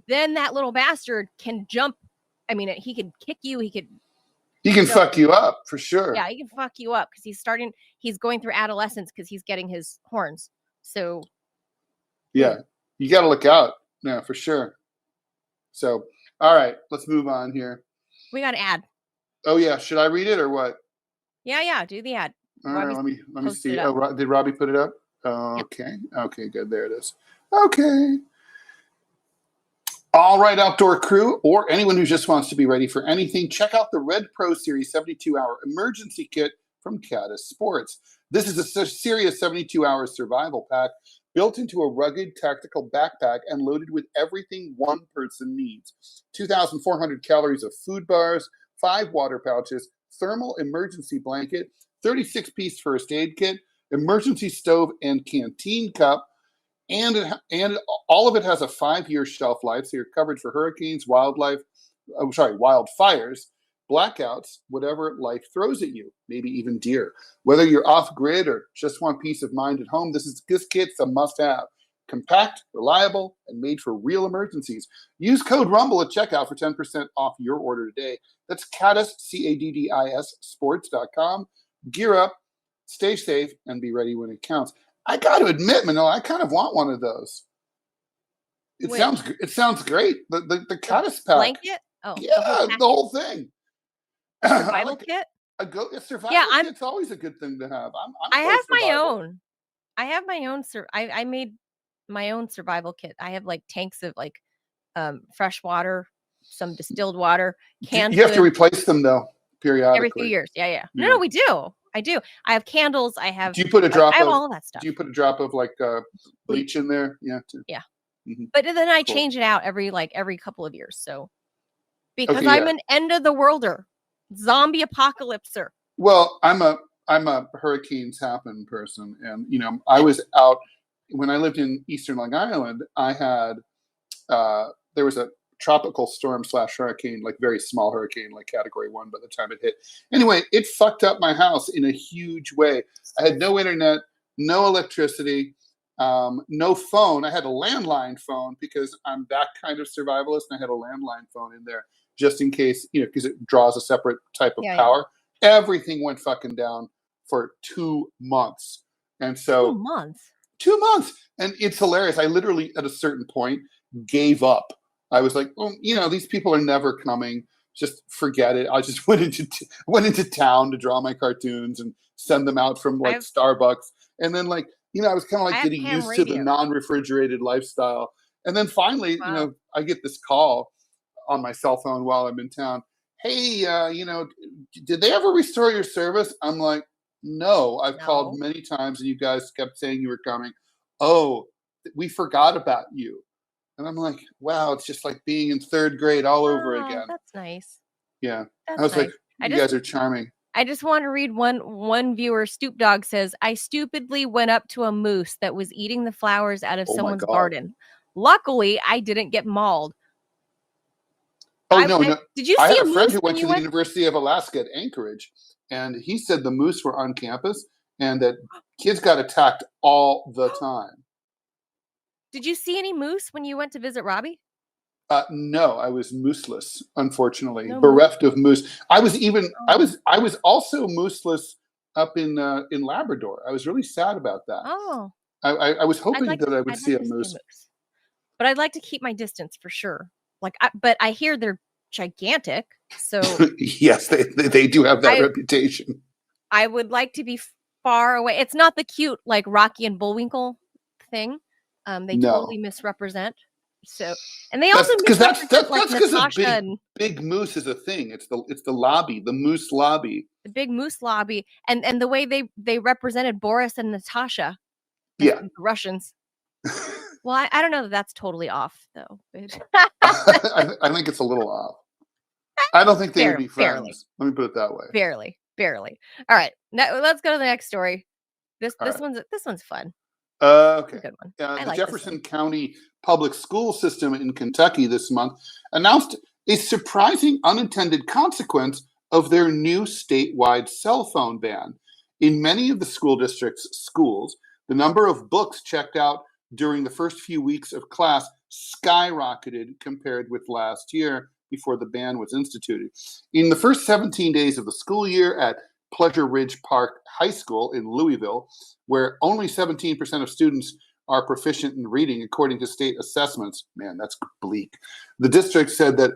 then that little bastard can jump. I mean, he could kick you. He can fuck you up for sure. Yeah, he can fuck you up, because he's going through adolescence, because he's getting his horns. So yeah, you got to look out. Yeah, for sure. So, all right, let's move on here. We got an ad. Oh yeah, should I read it or what? Yeah, do the ad. All right, let me see. Oh, did Robbie put it up? Okay, okay, good. There it is. Okay. All right, outdoor crew, or anyone who just wants to be ready for anything, check out the Red Pro Series 72-hour emergency kit from Caddis Sports. This is a serious 72-hour survival pack built into a rugged tactical backpack and loaded with everything one person needs. 2,400 calories of food bars, 5 water pouches, thermal emergency blanket, 36-piece first aid kit, emergency stove and canteen cup, and all of it has a 5-year shelf life, so you're covered for hurricanes, wildfires, blackouts, whatever life throws at you, maybe even deer. Whether you're off grid or just want peace of mind at home, this kit's a must-have. Compact, reliable, and made for real emergencies. Use code RUMBLE at checkout for 10% off your order today. That's Caddis, Caddis, sports.com. Gear up, stay safe, and be ready when it counts. I got to admit, Manila, I kind of want one of those. It sounds great. The Caddis pack. Blanket? Oh, yeah, the whole thing. Survival kit? A survival kit's always a good thing to have. I have my own. I made my own survival kit. I have like tanks of like fresh water, some distilled water, canned. You have to replace them though periodically. Every few years. Yeah. No, we do. I do. I have candles. I have. Do you put a drop? I have all of that stuff. Do you put a drop of like bleach in there? Yeah. Too. Yeah. Mm-hmm. But then I change it out every couple of years. So because I'm an end of the worlder, zombie apocalypser. Well, I'm a hurricanes happen person, and I was out when I lived in Eastern Long Island. I had there was a tropical storm / hurricane, like very small hurricane, like category 1 by the time it hit. Anyway, it fucked up my house in a huge way. I had no internet, no electricity, no phone. I had a landline phone because I'm that kind of survivalist, and I had a landline phone in there just in case, because it draws a separate type of power. Yeah. Everything went fucking down for 2 months. And so 2 months. 2 months. And it's hilarious. I literally at a certain point gave up. I was like, these people are never coming. Just forget it. I just went into town to draw my cartoons and send them out from Starbucks. And then I was kind of getting used to the non-refrigerated lifestyle. And then finally, I get this call on my cell phone while I'm in town. Hey, did they ever restore your service? I'm like, no, I've called many times and you guys kept saying you were coming. Oh, we forgot about you. And I'm like, wow, it's just like being in 3rd grade all over again. That's nice. Yeah. I was nice. Like, you guys are charming. I just want to read one viewer. Stoop Dog says, I stupidly went up to a moose that was eating the flowers out of Oh my someone's God. garden. Luckily, I didn't get mauled. Oh, no. Did you I see had a a friend moose who when went you to the went? University of Alaska at Anchorage, and he said the moose were on campus and that kids got attacked all the time. Did you see any moose when you went to visit Robbie? No, I was mooseless, unfortunately, No bereft of moose. I was also mooseless up in Labrador. I was really sad about that. Oh, I was hoping that I would I'd see like a to moose. but I'd like to keep my distance for sure. But I hear they're gigantic, so Yes, they do have that reputation. I would like to be far away. It's not the cute like Rocky and Bullwinkle thing. They totally misrepresent. So, and they also misrepresent like Natasha and big moose is a thing. It's the lobby, the moose lobby, the big moose lobby, and the way they represented Boris and Natasha, the Russians. Well, I don't know that that's totally off though. I think it's a little off. I don't think they would be friends. Barely. Let me put it that way. Barely. All right, now let's go to the next story. This one's fun. Okay. Good one. The Jefferson County Public School System in Kentucky this month announced a surprising unintended consequence of their new statewide cell phone ban. In many of the school district's schools, the number of books checked out during the first few weeks of class skyrocketed compared with last year before the ban was instituted. In the first 17 days of the school year at Pleasure Ridge Park High School in Louisville, where only 17% of students are proficient in reading, according to state assessments. Man, that's bleak. The district said that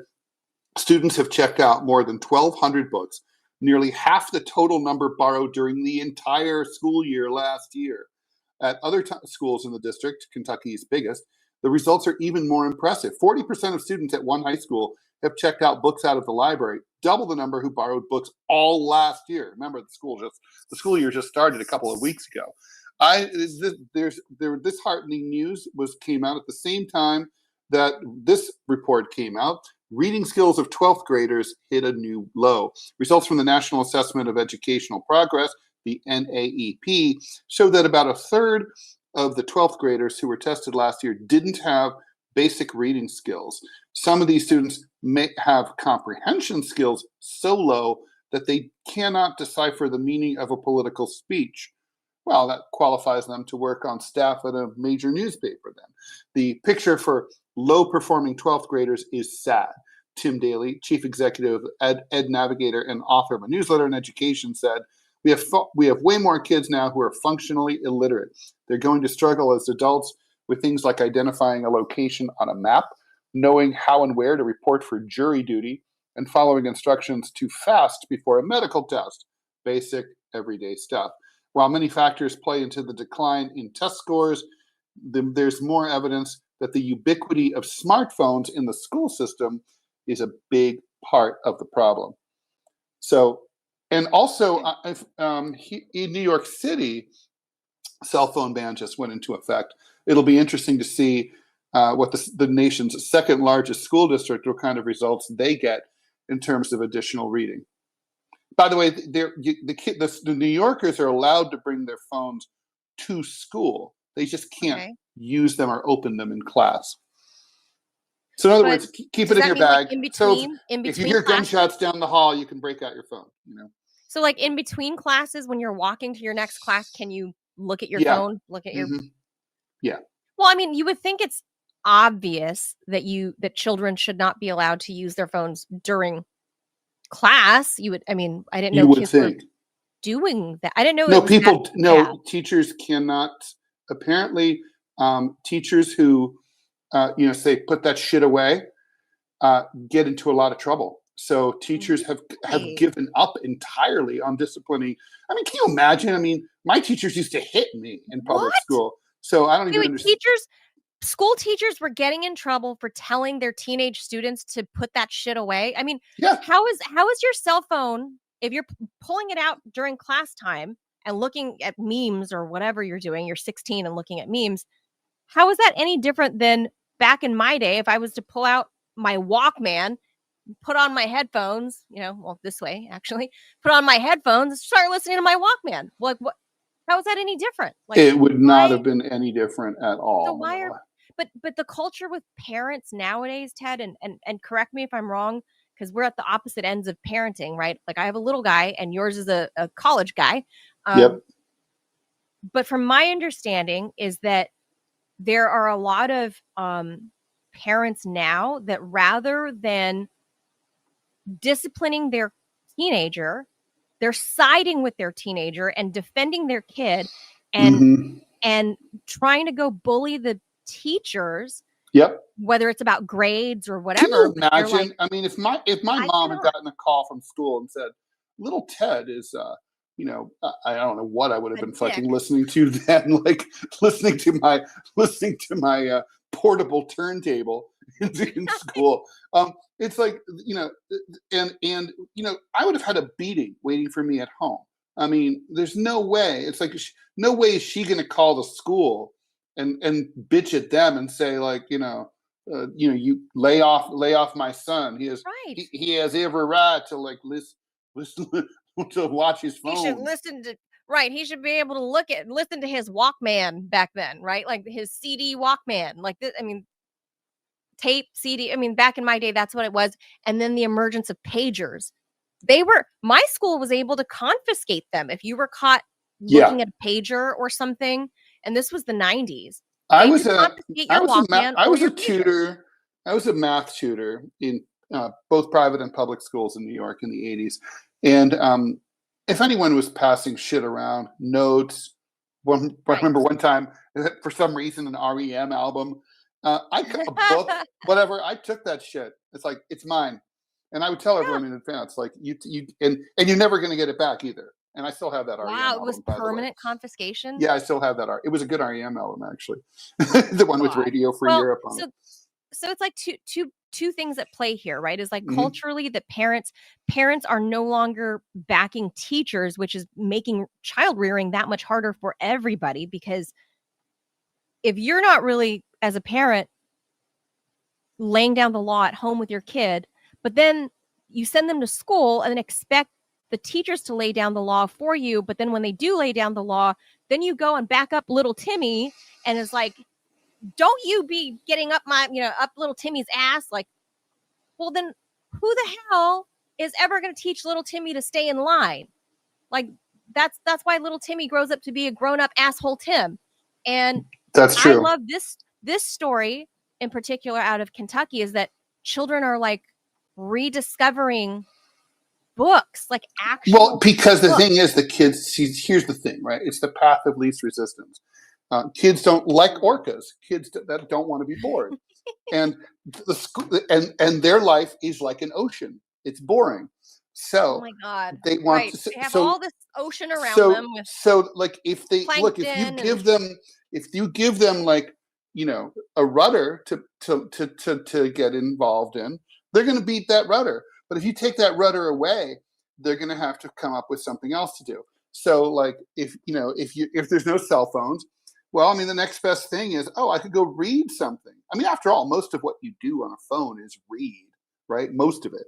students have checked out more than 1,200 books, nearly half the total number borrowed during the entire school year last year. At other schools in the district, Kentucky's biggest, the results are even more impressive. 40% of students at one high school have checked out books out of the library, double the number who borrowed books all last year. Remember, the school year just started a couple of weeks ago. This heartening news came out at the same time that this report came out. Reading skills of 12th graders hit a new low. Results from the National Assessment of Educational Progress, the NAEP, show that about a third of the 12th graders who were tested last year didn't have basic reading skills. Some of these students may have comprehension skills so low that they cannot decipher the meaning of a political speech. Well, that qualifies them to work on staff at a major newspaper then. The picture for low-performing 12th graders is sad. Tim Daly, chief executive of Ed Navigator and author of a newsletter in education, said, we have way more kids now who are functionally illiterate. They're going to struggle as adults with things like identifying a location on a map, knowing how and where to report for jury duty, and following instructions to fast before a medical test. Basic, everyday stuff. While many factors play into the decline in test scores, there's more evidence that the ubiquity of smartphones in the school system is a big part of the problem. So, and also in New York City, cell phone ban just went into effect. It'll be interesting to see what the nation's second largest school district, what kind of results they get in terms of additional reading. By the way, the New Yorkers are allowed to bring their phones to school. They just can't use them or open them in class. So in other words, keep it in your bag. Like if you hear gunshots down the hall, you can break out your phone. So like in between classes, when you're walking to your next class, can you look at your phone? Look at your. Yeah. Well, I mean, you would think it's obvious that children should not be allowed to use their phones class. I didn't know kids were doing that. I didn't know. Teachers cannot. Apparently, teachers who say put that shit away get into a lot of trouble. So teachers have given up entirely on disciplining. I mean, can you imagine? I mean, my teachers used to hit me in public school. So I don't even understand. School teachers were getting in trouble for telling their teenage students to put that shit away. I mean, how is your cell phone, if you're pulling it out during class time and looking at memes or whatever you're doing, you're 16 and looking at memes, how is that any different than back in my day if I was to pull out my Walkman put on my headphones, well, this way actually, put on my headphones and start listening to my Walkman. Like, what? How is that any different? Like, It would not why? have been any different at So all, why are, Manila. but the culture with parents nowadays, Ted, and correct me if I'm wrong, because we're at the opposite ends of parenting, right? Like I have a little guy, and yours is a college guy. Yep. But from my understanding is that there are a lot of parents now that rather than disciplining their teenager, they're siding with their teenager and defending their kid and and trying to go bully the teachers. Yep. Whether it's about grades or Can whatever. you imagine? Like, I mean, if my I mom had cannot. gotten a call from school and said, "Little Ted is," I don't know what I would have A been dick. fucking listening to then, like listening to my portable turntable in school. It's like, and I would have had a beating waiting for me at home. I mean, there's no way. It's like no way is she going to call the school and bitch at them and say, like, you lay off my son. Right. He has every right to, like, listen to watch his phone. He should listen to, right. He should be able to listen to his Walkman back then, right? Like his CD Walkman, like this. I mean, tape, CD. I mean, back in my day, that's what it was. And then the emergence of pagers. My school was able to confiscate them if you were caught looking at a pager or something. And this was the 90s. I was a tutor. I was a math tutor in both private and public schools in New York in the 80s. And if anyone was passing shit around, notes, I remember one time, for some reason, an REM album, a book, whatever, I took that shit. It's like, it's mine. And I would tell everyone in advance, like, and you're never going to get it back either. And I still have that REM album. Wow, it was permanent confiscation? Yeah, I still have that. It was a good REM album, actually. The one with Radio Free Europe on it. So it's like two things at play here, right? Is like culturally that parents are no longer backing teachers, which is making child rearing that much harder for everybody. Because if you're not really, as a parent, laying down the law at home with your kid, but then you send them to school and then expect the teachers to lay down the law for you, but then when they do lay down the law, then you go and back up little Timmy and is like, don't you be getting up up little Timmy's ass. Like, well, then who the hell is ever going to teach little Timmy to stay in line? Like, that's why little Timmy grows up to be a grown-up asshole Tim. And that's true. I love this story in particular out of Kentucky, is that children are like rediscovering books, like actual. Well, because the thing is, the kids. Here's the thing, right? It's the path of least resistance. Kids don't like orcas. Kids that don't want to be bored, and and their life is like an ocean. It's boring. So, oh my God, they want to. They have all this ocean around them. So, like, if they look, if you give them like, a rudder to get involved in, they're going to beat that rudder. But if you take that rudder away, they're going to have to come up with something else to do. So, like, if there's no cell phones, well, I mean, the next best thing is, I could go read something. I mean, after all, most of what you do on a phone is read, right? Most of it.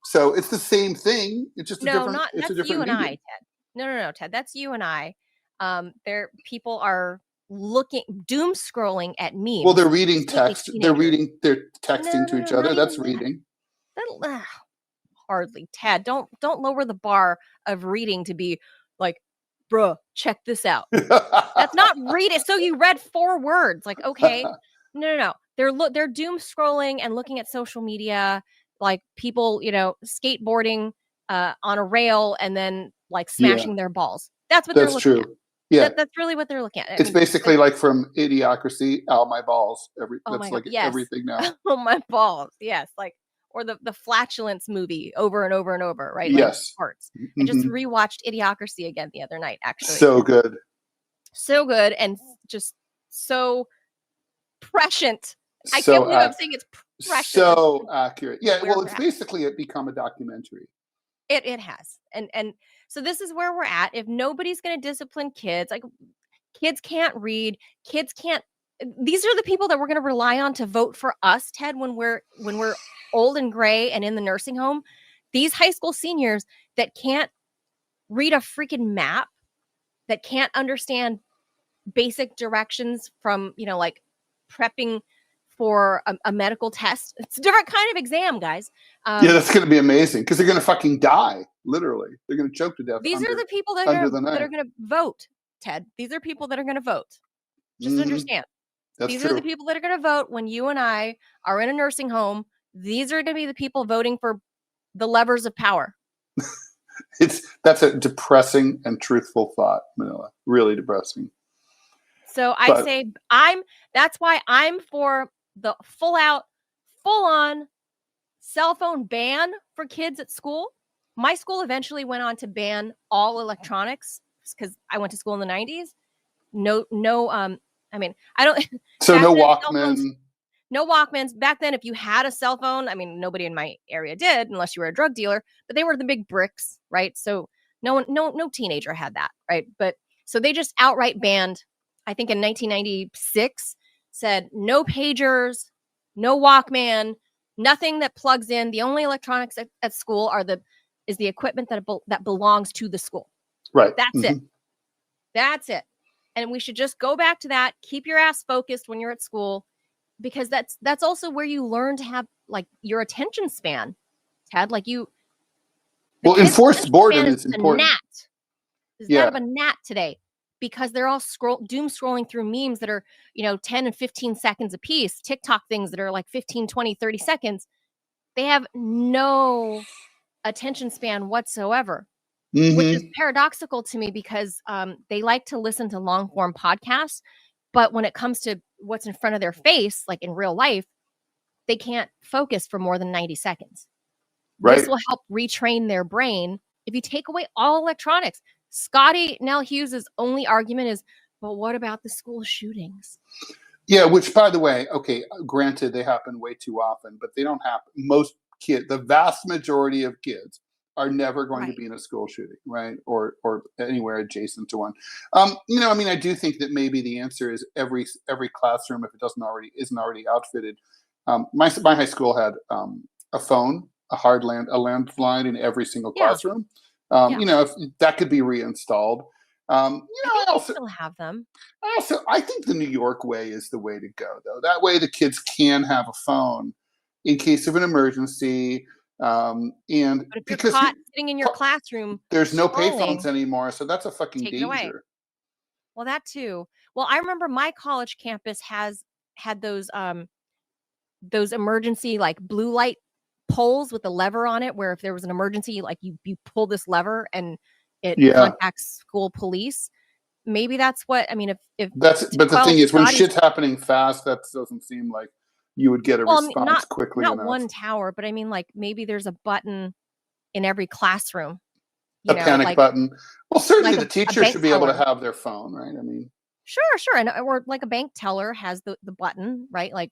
So it's the same thing. It's just that's you and I, Ted. No, Ted. That's you and I. People are doom scrolling at me. Well, they're reading text. They're texting to each other. That's reading. Hardly, Ted. Don't lower the bar of reading to be like, bruh, check this out. That's not read it. So you read 4 words. Like, okay. No. They're doom scrolling and looking at social media, like people, skateboarding on a rail and then like smashing their balls. That's what they're looking at. Yeah. That's really what they're looking at. It's basically like from Idiocracy, my balls. Everything now. Oh, my balls. Yes. Like, or the flatulence movie over and over and over, right? Yes. Like parts. I just rewatched Idiocracy again the other night, actually. So good. And just so prescient. I can't believe I'm saying it's prescient. So accurate. Yeah, well, it's basically become a documentary. It has. And so this is where we're at. If nobody's going to discipline kids, like, kids can't read, kids can't these are the people that we're going to rely on to vote for us, Ted, when we're old and gray and in the nursing home. These high school seniors that can't read a freaking map, that can't understand basic directions from, like prepping for a medical test. It's a different kind of exam, guys. Yeah, that's going to be amazing because they're going to fucking die. Literally, they're going to choke to death. These are the people that are going to vote, Ted. These are people that are going to vote. Just understand. That's these true. are the people that are going to vote when you and I are in a nursing home. These are going to be the people voting for the levers of power. That's a depressing and truthful thought, Manila. Really depressing. So I say that's why I'm for the full on cell phone ban for kids at school. My school eventually went on to ban all electronics because I went to school in the 90s. No, I mean, I don't. So no Walkman. No Walkmans. Back then, if you had a cell phone, I mean, nobody in my area did unless you were a drug dealer, but they were the big bricks, right? So no teenager had that, right? But so they just outright banned, I think in 1996, said no pagers, no Walkman, nothing that plugs in. The only electronics at school is the equipment that belongs to the school. Right. That's it. That's it. And we should just go back to that. Keep your ass focused when you're at school, because that's also where you learn to have like your attention span, Ted. Like enforced boredom is important. There's that of a gnat today because they're all doom scrolling through memes that are, 10 and 15 seconds a piece, TikTok things that are like 15, 20, 30 seconds. They have no attention span whatsoever. Which is paradoxical to me because they like to listen to long form podcasts, but when it comes to what's in front of their face, like in real life, they can't focus for more than 90 seconds. Right. This will help retrain their brain if you take away all electronics. Scotty Nell Hughes' only argument is, but what about the school shootings? Yeah, which, by the way, okay, granted, they happen way too often, but they don't happen. Most kids, the vast majority of kids, are never going to be in a school shooting, right? Or anywhere adjacent to one. I mean, I do think that maybe the answer is every classroom, if it isn't already outfitted. My high school had a phone, a landline in every single classroom. If that could be reinstalled. I also still have them. I think the New York way is the way to go, though. That way, the kids can have a phone in case of an emergency. But if you're caught sitting in your classroom, there's no payphones anymore, so that's a fucking danger. Well, that too. Well, I remember my college campus had those emergency like blue light poles with the lever on it, where if there was an emergency, like you pull this lever and it contacts school police. Maybe that's what I mean. If but the thing is, when shit's happening fast, that doesn't seem like you would get a response quickly enough. Not one tower, but I mean, like maybe there's a button in every classroom. A panic button. Well, certainly the teacher should be able to have their phone, right? I mean, sure, and or like a bank teller has the button, right? Like,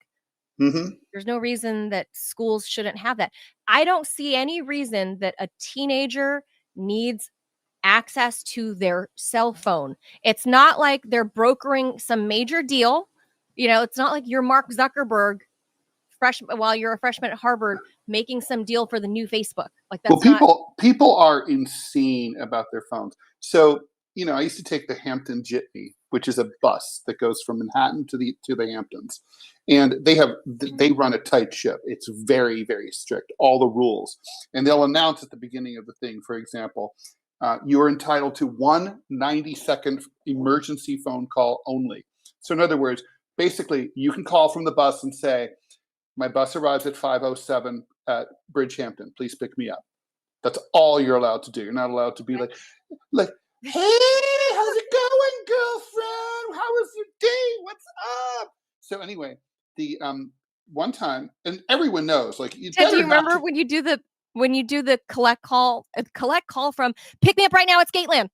there's no reason that schools shouldn't have that. I don't see any reason that a teenager needs access to their cell phone. It's not like they're brokering some major deal. It's not like you're Mark Zuckerberg while you're a freshman at Harvard making some deal for the new Facebook. Like that's people are insane about their phones. So, I used to take the Hampton Jitney, which is a bus that goes from Manhattan to the Hamptons. And they run a tight ship. It's very, very strict, all the rules. And they'll announce at the beginning of the thing, for example, you're entitled to one 90-second emergency phone call only. So in other words, basically you can call from the bus and say, my bus arrives at 5:07 at Bridgehampton. Please pick me up. That's all you're allowed to do. You're not allowed to be like, hey, how's it going, girlfriend? How was your day? What's up? So anyway, the one time, and everyone knows, like, you. Do you remember when you do the collect call from pick me up right now at Skateland?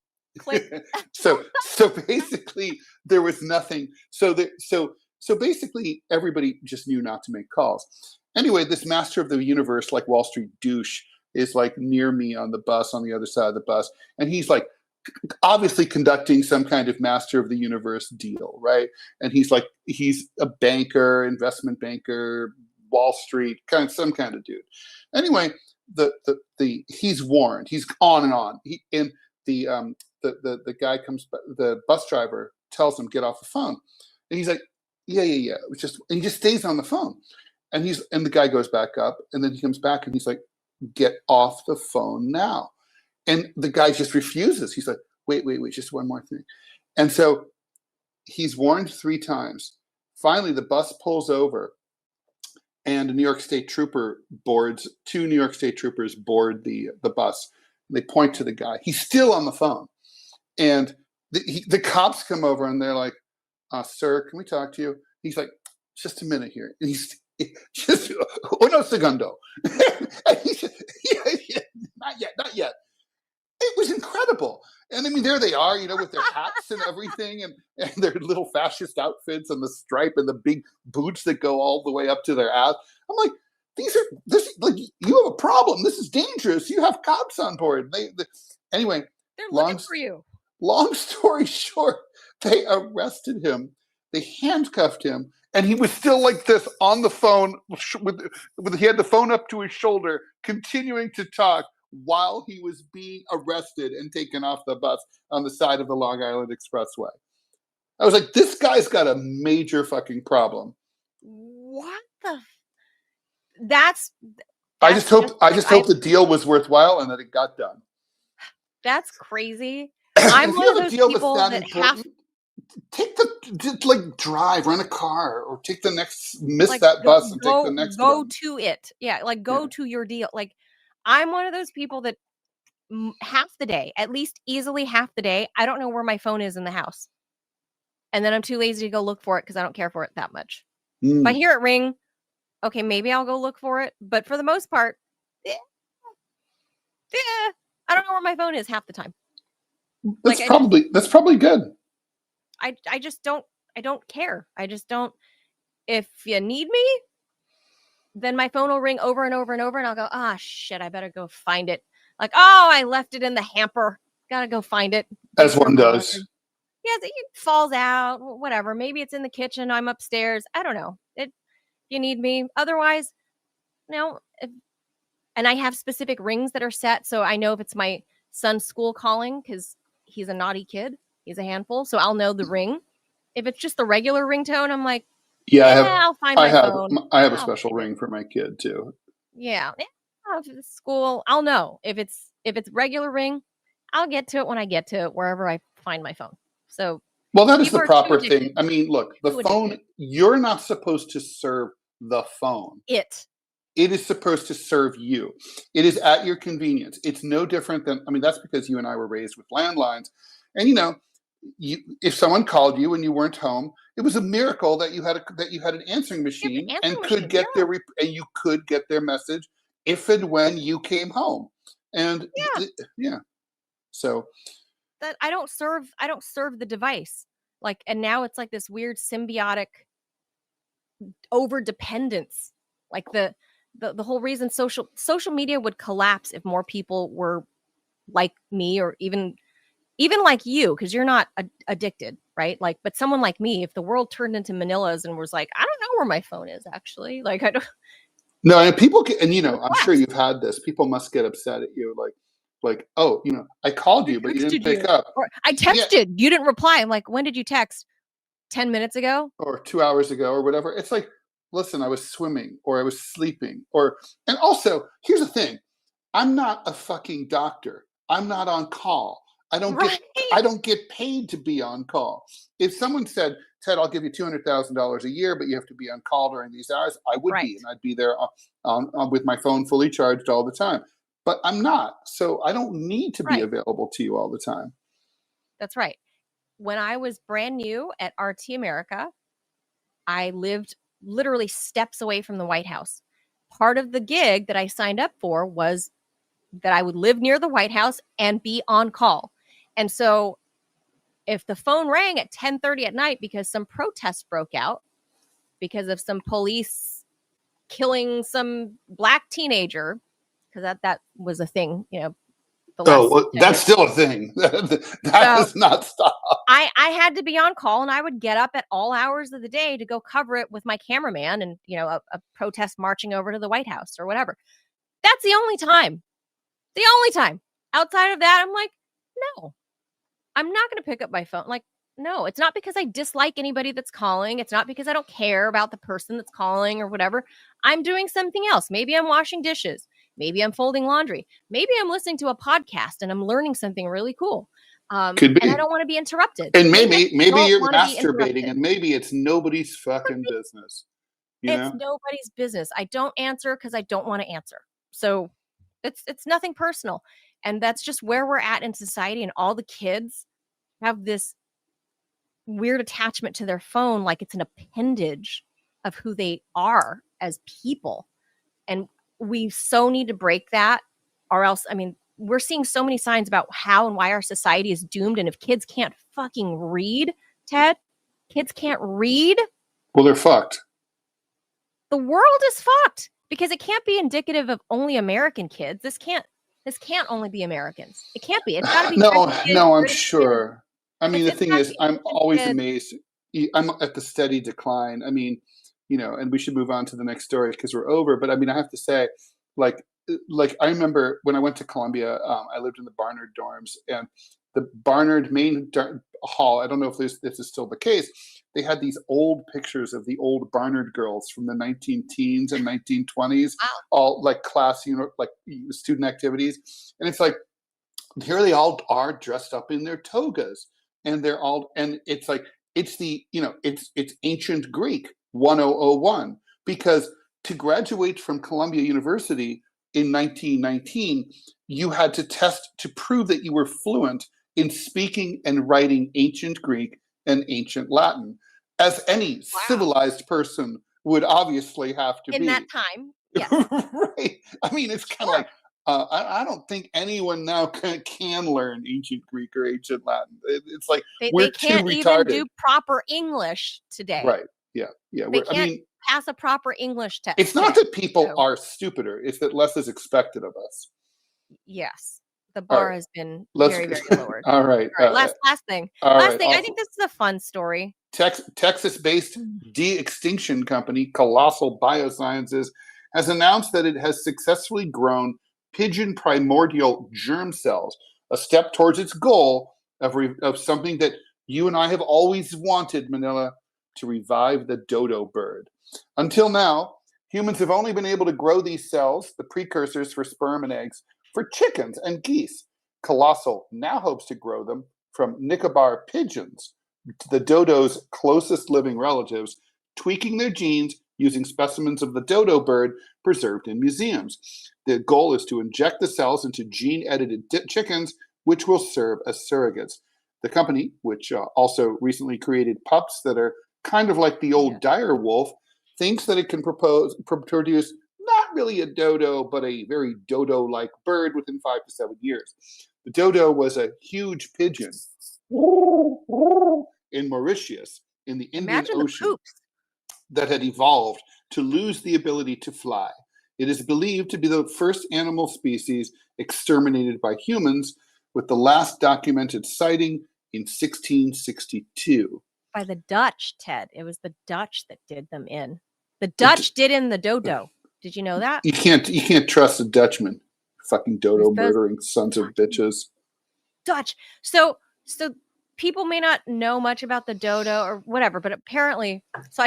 So basically, there was nothing. So basically, everybody just knew not to make calls. Anyway, this master of the universe, like Wall Street douche, is like near me on the bus, on the other side of the bus, and he's like obviously conducting some kind of master of the universe deal, right? And he's a banker, investment banker, Wall Street, some kind of dude. Anyway, he's warned. He's on and on. The guy comes, the bus driver tells him, get off the phone. And he's like, yeah. And he just stays on the phone. And the guy goes back up, and then he comes back and he's like, get off the phone now. And the guy just refuses. He's like, wait, just one more thing. And so he's warned 3 times. Finally, the bus pulls over, and a New York State trooper boards, 2 New York State troopers board the bus. They point to the guy. He's still on the phone. And the cops come over, and they're like, sir, can we talk to you? He's like, just a minute here. And he's just, uno segundo. And he said, not yet. It was incredible. And I mean, there they are, with their hats and everything, and their little fascist outfits and the stripe and the big boots that go all the way up to their ass. I'm like, you have a problem. This is dangerous. You have cops on board. Anyway, they're looking for you. Long story short, they arrested him. They handcuffed him, and he was still like this on the phone he had the phone up to his shoulder, continuing to talk while he was being arrested and taken off the bus on the side of the Long Island Expressway. I was like, this guy's got a major fucking problem. What the? That's I just hope the deal was worthwhile and that it got done. That's crazy. I'm one of those people that have take drive, rent a car, or take the next that bus and take the next go one. to it. Yeah, go to your deal. Like, I'm one of those people that half the day, at least easily half the day, I don't know where my phone is in the house. And then I'm too lazy to go look for it because I don't care for it that much. If I hear it ring, okay, maybe I'll go look for it. But for the most part, I don't know where my phone is half the time. That's probably good. I just don't care. I just don't. If you need me, then my phone will ring over and over and over, and I'll go, shit, I better go find it. Like, I left it in the hamper. Gotta go find it. As one does. Yeah, it falls out, whatever. Maybe it's in the kitchen. I'm upstairs. I don't know. If you need me. Otherwise, no. And I have specific rings that are set, so I know if it's my son's school calling, because he's a naughty kid. He's a handful, so I'll know the ring. If it's just the regular ringtone, I'm like, I'll find my phone. I have a special ring for my kid too. Yeah. If it's school, I'll know. If it's regular ring, I'll get to it when I get to it, wherever I find my phone. So, well, that is the proper thing. I mean, look, the phone, you're not supposed to serve the phone. It is supposed to serve you. It is at your convenience. It's no different than, that's because you and I were raised with landlines. And if someone called you and you weren't home, it was a miracle that you had an answering machine and could get you could get their message if and when you came home. And so that I don't serve the device. Like, and now it's like this weird symbiotic over dependence. Like the whole reason social media would collapse if more people were like me, or even like you, because you're not addicted, right? Like, but someone like me, if the world turned into Manilas and was like, I don't know where my phone is actually, like, I don't. No, and people can, and I'm sure you've had this. People must get upset at you, like, I called you, but you didn't pick up. Or I texted, you didn't reply. I'm like, when did you text? 10 minutes ago? Or 2 hours ago, or whatever. It's like, listen, I was swimming, or I was sleeping, and also, here's the thing. I'm not a fucking doctor. I'm not on call. I don't get paid to be on call. If someone said, Ted, I'll give you $200,000 a year, but you have to be on call during these hours, I would be, and I'd be there on with my phone fully charged all the time. But I'm not, so I don't need to be available to you all the time. That's right. When I was brand new at RT America, I lived literally steps away from the White House. Part of the gig that I signed up for was that I would live near the White House and be on call. And so if the phone rang at 10:30 at night because some protest broke out because of some police killing some black teenager, because that was a thing, the the last. Well, that's still a thing. That does not stop. I had to be on call, and I would get up at all hours of the day to go cover it with my cameraman and, a protest marching over to the White House or whatever. That's the only time. The only time. Outside of that, I'm like, no, I'm not going to pick up my phone. Like, no, it's not because I dislike anybody that's calling. It's not because I don't care about the person that's calling or whatever. I'm doing something else. Maybe I'm washing dishes. Maybe I'm folding laundry. Maybe I'm listening to a podcast and I'm learning something really cool. Could be. And I don't want to be interrupted. And maybe you're masturbating, and maybe it's nobody's fucking business. It's nobody's business. I don't answer because I don't want to answer. So it's nothing personal. And that's just where we're at in society. And all the kids have this weird attachment to their phone, like it's an appendage of who they are as people. And we so need to break that, or else, we're seeing so many signs about how and why our society is doomed. And if kids can't fucking read, Ted, kids can't read. Well, they're fucked. The world is fucked because it can't be indicative of only American kids. This can't only be Americans. It can't be. It's got to be. No, I'm sure. The thing is, I'm always amazed. I'm at the steady decline. And we should move on to the next story because we're over. But I have to say, like I remember when I went to Colombia, I lived in the Barnard dorms, and the Barnard main hall. I don't know if this is still the case. They had these old pictures of the old Barnard girls from the 19-teens and 1920s, all like class, like student activities, and it's like here they all are dressed up in their togas, and they're all, and it's like it's the it's ancient Greek 1001, because to graduate from Columbia University in 1919, you had to test to prove that you were fluent in speaking and writing ancient Greek and ancient Latin, as any civilized person would obviously have to be. In that time, yes. Right. It's kind of like, I don't think anyone now can learn ancient Greek or ancient Latin. It's like we're too retarded. They can't even do proper English today. Right. Yeah. They can't pass a proper English test. It's not that people are stupider. It's that less is expected of us. Yes. The bar has been very, very lowered. All right. Last thing. Awesome. I think this is a fun story. Texas-based de-extinction company Colossal Biosciences has announced that it has successfully grown pigeon primordial germ cells, a step towards its goal of something that you and I have always wanted, Manila, to revive the dodo bird. Until now, humans have only been able to grow these cells, the precursors for sperm and eggs, for chickens and geese. Colossal now hopes to grow them from Nicobar pigeons, the dodo's closest living relatives, tweaking their genes using specimens of the dodo bird preserved in museums. The goal is to inject the cells into gene-edited chickens, which will serve as surrogates. The company, which also recently created pups that are kind of like the old dire wolf, thinks that it can produce not really a dodo, but a very dodo-like bird within 5 to 7 years. The dodo was a huge pigeon in Mauritius, in the Indian Ocean, that had evolved to lose the ability to fly. It is believed to be the first animal species exterminated by humans, with the last documented sighting in 1662. By the Dutch, Ted. It was the Dutch that did them in. The Dutch did in the dodo. Did you know that? You can't trust a Dutchman. Fucking dodo murdering sons of bitches. Dutch. So people may not know much about the dodo or whatever, but apparently, so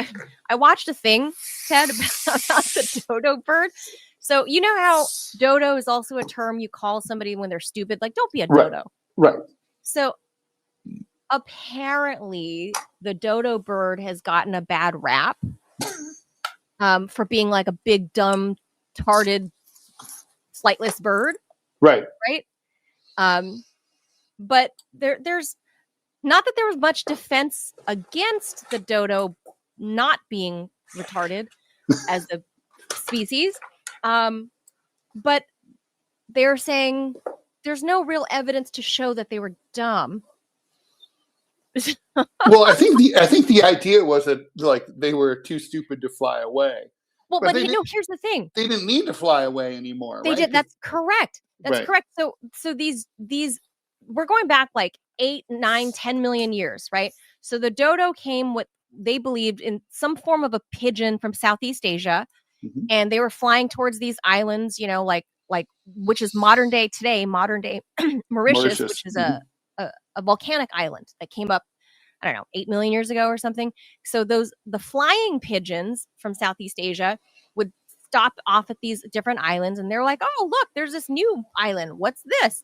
I watched a thing, Ted, about the dodo bird. So you know how dodo is also a term you call somebody when they're stupid, like don't be a dodo. Right. So apparently the dodo bird has gotten a bad rap for being like a big, dumb, tarded, flightless bird. Right. But there's not that there was much defense against the dodo not being retarded as a species. But they're saying there's no real evidence to show that they were dumb. Well, I think the idea was that like they were too stupid to fly away. Well, but here's the thing: they didn't need to fly away anymore. They did. That's correct. That's Right. correct. So these we're going back like 8, 9, 10 million years, right? So the dodo came what they believed in some form of a pigeon from Southeast Asia, Mhm. and they were flying towards these islands, you know, like which is modern day Mauritius, which Mauritius. is Mhm. a volcanic island that came up, I don't know, 8 million years ago or something. So the flying pigeons from Southeast Asia would stop off at these different islands, and they're like, oh, look, there's this new island. What's this?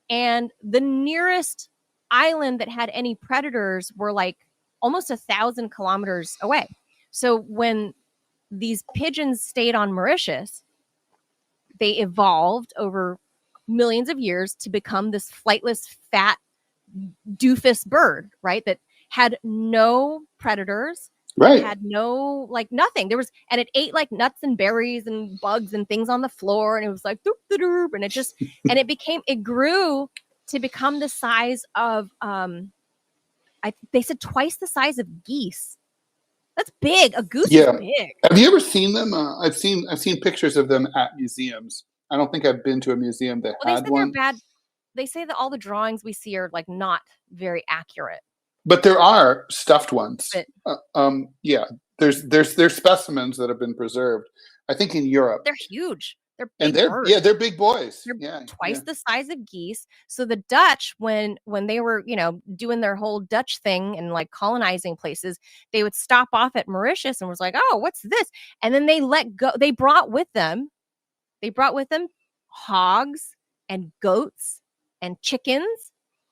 And the nearest island that had any predators were like almost 1,000 kilometers away. So when these pigeons stayed on Mauritius, they evolved over millions of years to become this flightless, fat doofus bird, right? That had no predators, Right. had no like nothing. There was, and it ate like nuts and berries and bugs and things on the floor, and it was like doop, doop, doop, and it grew to become the size of they said twice the size of geese. That's big. A goose is Yeah. big. Have you ever seen them? I've seen pictures of them at museums. I don't think I've been to a museum that Well, they had say they're one. bad. They say that all the drawings we see are like not very accurate. But there are stuffed ones. But Yeah, there's specimens that have been preserved. I think in Europe, they're huge. They're and big birds. they're big boys. They're Yeah, twice the size of geese. So the Dutch, when they were, you know, doing their whole Dutch thing and like colonizing places, they would stop off at Mauritius and was like, oh, what's this? And then they let go. They brought with them hogs and goats and chickens.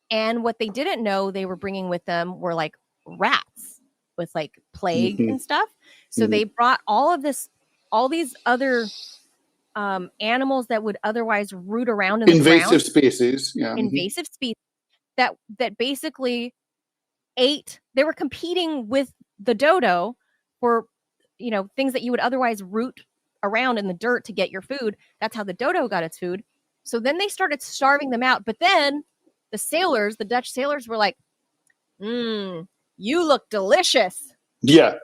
And what they didn't know they were bringing with them were like rats with like plague Mhm, and stuff. So mhm. they brought all these other animals that would otherwise root around in the ground, Invasive species. Yeah. Mhm. invasive species that basically ate. They were competing with the dodo for, you know, things that you would otherwise root around in the dirt to get your food. That's how the dodo got its food. So then they started starving them out. But then the Dutch sailors were like, you look delicious. Yeah.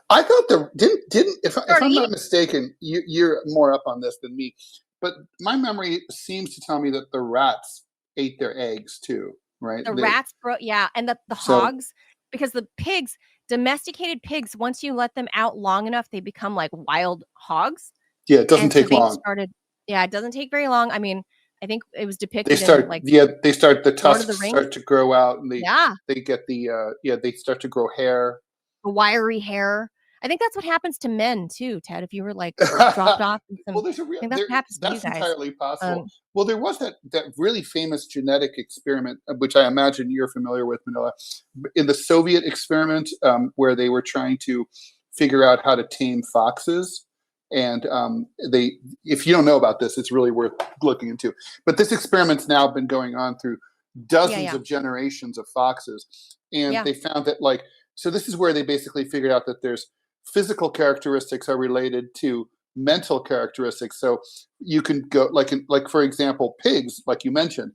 I thought didn't if Started I'm eating. not mistaken, you're more up on this than me, but my memory seems to tell me that the rats ate their eggs too, right? The rats, yeah, and the So hogs, because the pigs, domesticated pigs, once you let them out long enough, they become like wild hogs. yeah, it doesn't And so take they long. started, yeah, it doesn't take very long. I mean, I think it was They depicted in start like the Lord of the tusks Rings. start to grow out, and Yeah, they get they start to grow hair. the wiry hair. I think that's what happens to men too, Ted. If you were like dropped off in some, Well, there's a I real think that's what happens to you that's guys. entirely possible. Well, there was that really famous genetic experiment, which I imagine you're familiar with, Manila, in the Soviet experiment, where they were trying to figure out how to tame foxes. And they, if you don't know about this, it's really worth looking into. But this experiment's now been going on through dozens Yeah, of generations of foxes, and yeah, they found that so this is where they basically figured out that there's physical characteristics are related to mental characteristics. So you can go like for example, pigs, like you mentioned,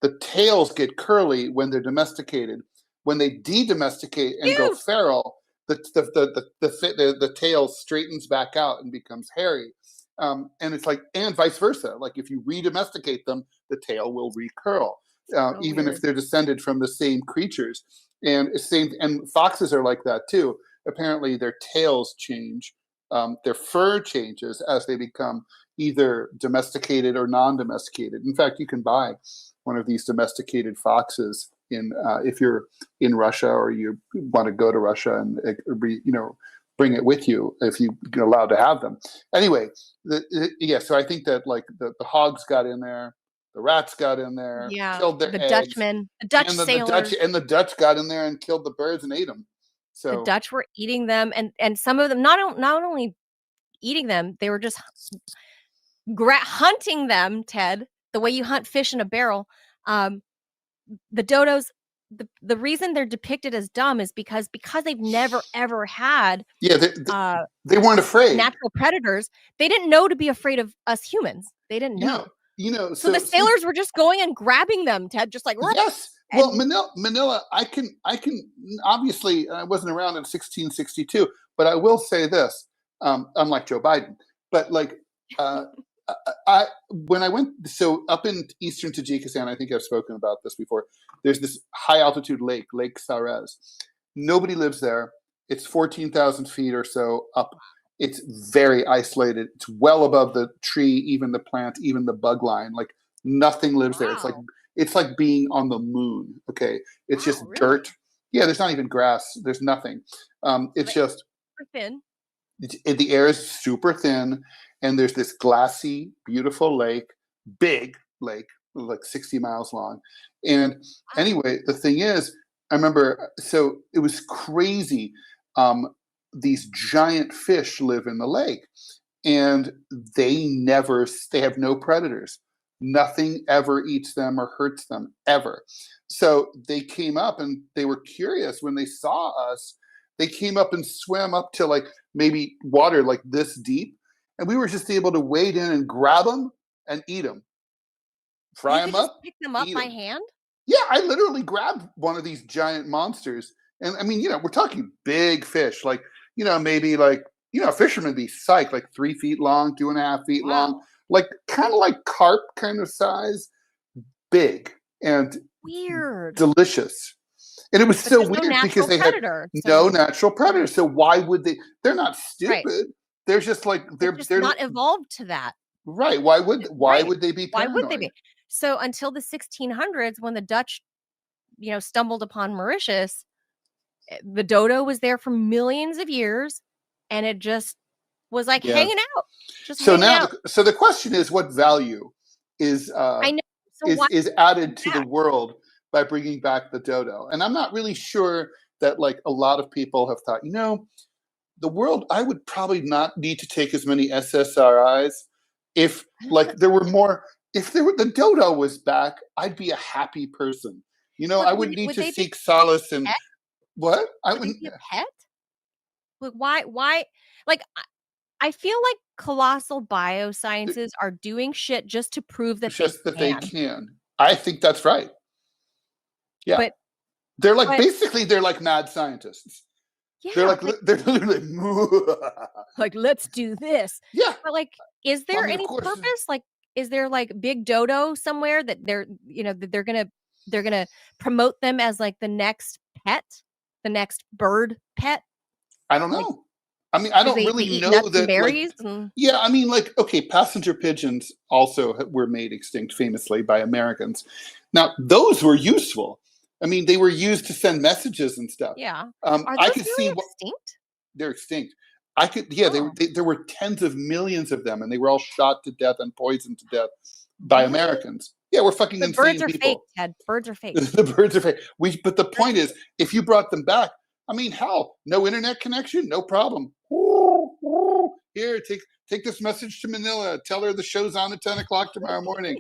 the tails get curly when they're domesticated. When they de-domesticate and go cute. feral, the tail straightens back out and becomes hairy. And it's like, and vice versa. Like if you re-domesticate them, the tail will recurl, So even if weird. they're descended from the same creatures. And foxes are like that too. Apparently, their tails change, their fur changes as they become either domesticated or non-domesticated. In fact, you can buy one of these domesticated foxes in if you're in Russia or you want to go to Russia and bring it with you if you're allowed to have them. Anyway, yeah. So I think that like the hogs got in there, the rats got in there, Yeah, killed their the eggs, Dutchmen, the Dutch and sailors. the Dutch got in there and killed the birds and ate them. The So Dutch were eating them, and some of them not only eating them, they were just hunting them, Ted, the way you hunt fish in a barrel. The dodos, the reason they're depicted as dumb is because they've never ever had yeah, they weren't afraid. natural predators. They didn't know to be afraid of us humans. They didn't You know. know, you know. So the sailors were just going and grabbing them, Ted, just like Yes. Well, and Manila, I can obviously I wasn't around in 1662, but I will say this, unlike Joe Biden, but like when I went, so up in eastern Tajikistan, I think I've spoken about this before. There's this high altitude lake, Lake Sarez. Nobody lives there. It's 14,000 feet or so up. It's very isolated. It's well above the tree, even the plant, even the bug line. Like nothing lives there. It's like being on the moon. Okay, it's just really? dirt. Yeah, there's not even grass. There's nothing. It's just thin. The air is super thin, and there's this glassy, beautiful lake, big lake, like 60 miles long. And anyway, the thing is, I remember, so it was crazy. These giant fish live in the lake, and they have no predators. Nothing ever eats them or hurts them, ever. So they came up and they were curious when they saw us. They came up and swam up to like maybe water like this deep. And we were just able to wade in and grab them and eat them. Fry them up. Pick them up by hand? Yeah, I literally grabbed one of these giant monsters. And I mean, we're talking big fish, like, maybe like, a fisherman would be psyched, like 3 feet long, 2.5 feet long, like kind of like carp kind of size, big and weird, delicious. And it was so weird because they had no natural predator. So why would they? They're not stupid. Right. They're just like they're not evolved to that. Right. Why would they be paranoid? Why would they be? So until the 1600s, when the Dutch, stumbled upon Mauritius, the dodo was there for millions of years, and it just was like hanging out. So the question is, what value is is added to the world by bringing back the dodo? And I'm not really sure that like a lot of people have thought, the world, I would probably not need to take as many SSRIs if like there were more. If the dodo was back, I'd be a happy person. I wouldn't need to seek solace in what? I wouldn't be a pet. Like why? Like I feel like colossal biosciences are doing shit just to prove that they can. I think that's right. Yeah, but they're like mad scientists. Yeah, they're literally like let's do this. Yeah, but like, is there any purpose? Like, is there like big dodo somewhere that they're gonna promote them as like the next pet, the next bird pet? I don't know. I mean, I don't really know that. Berries yeah, I mean, like, okay, passenger pigeons also were made extinct famously by Americans. Now, those were useful. I mean, they were used to send messages and stuff. Yeah. Are I could really see extinct? They're extinct. There were tens of millions of them, and they were all shot to death and poisoned to death by Americans. Yeah, we're fucking insane people. Birds are fake, Ted. Birds are fake. The birds are fake. But the point is, if you brought them back, I mean, hell, no internet connection, no problem. Here, take this message to Manila. Tell her the show's on at 10 o'clock tomorrow morning.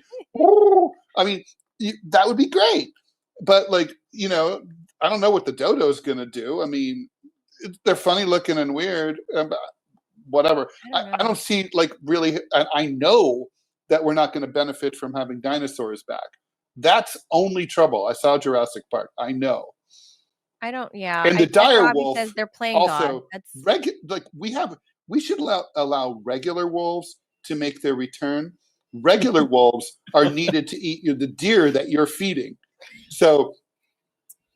I mean, that would be great. But like, I don't know what the dodo's going to do. I mean, they're funny looking and weird. Whatever. I don't see like really. I know that we're not going to benefit from having dinosaurs back. That's only trouble. I saw Jurassic Park. I know. I don't. Yeah. And the dire wolf says they're playing also. God. We should allow regular wolves to make their return. Regular wolves are needed to eat the deer that you're feeding. So,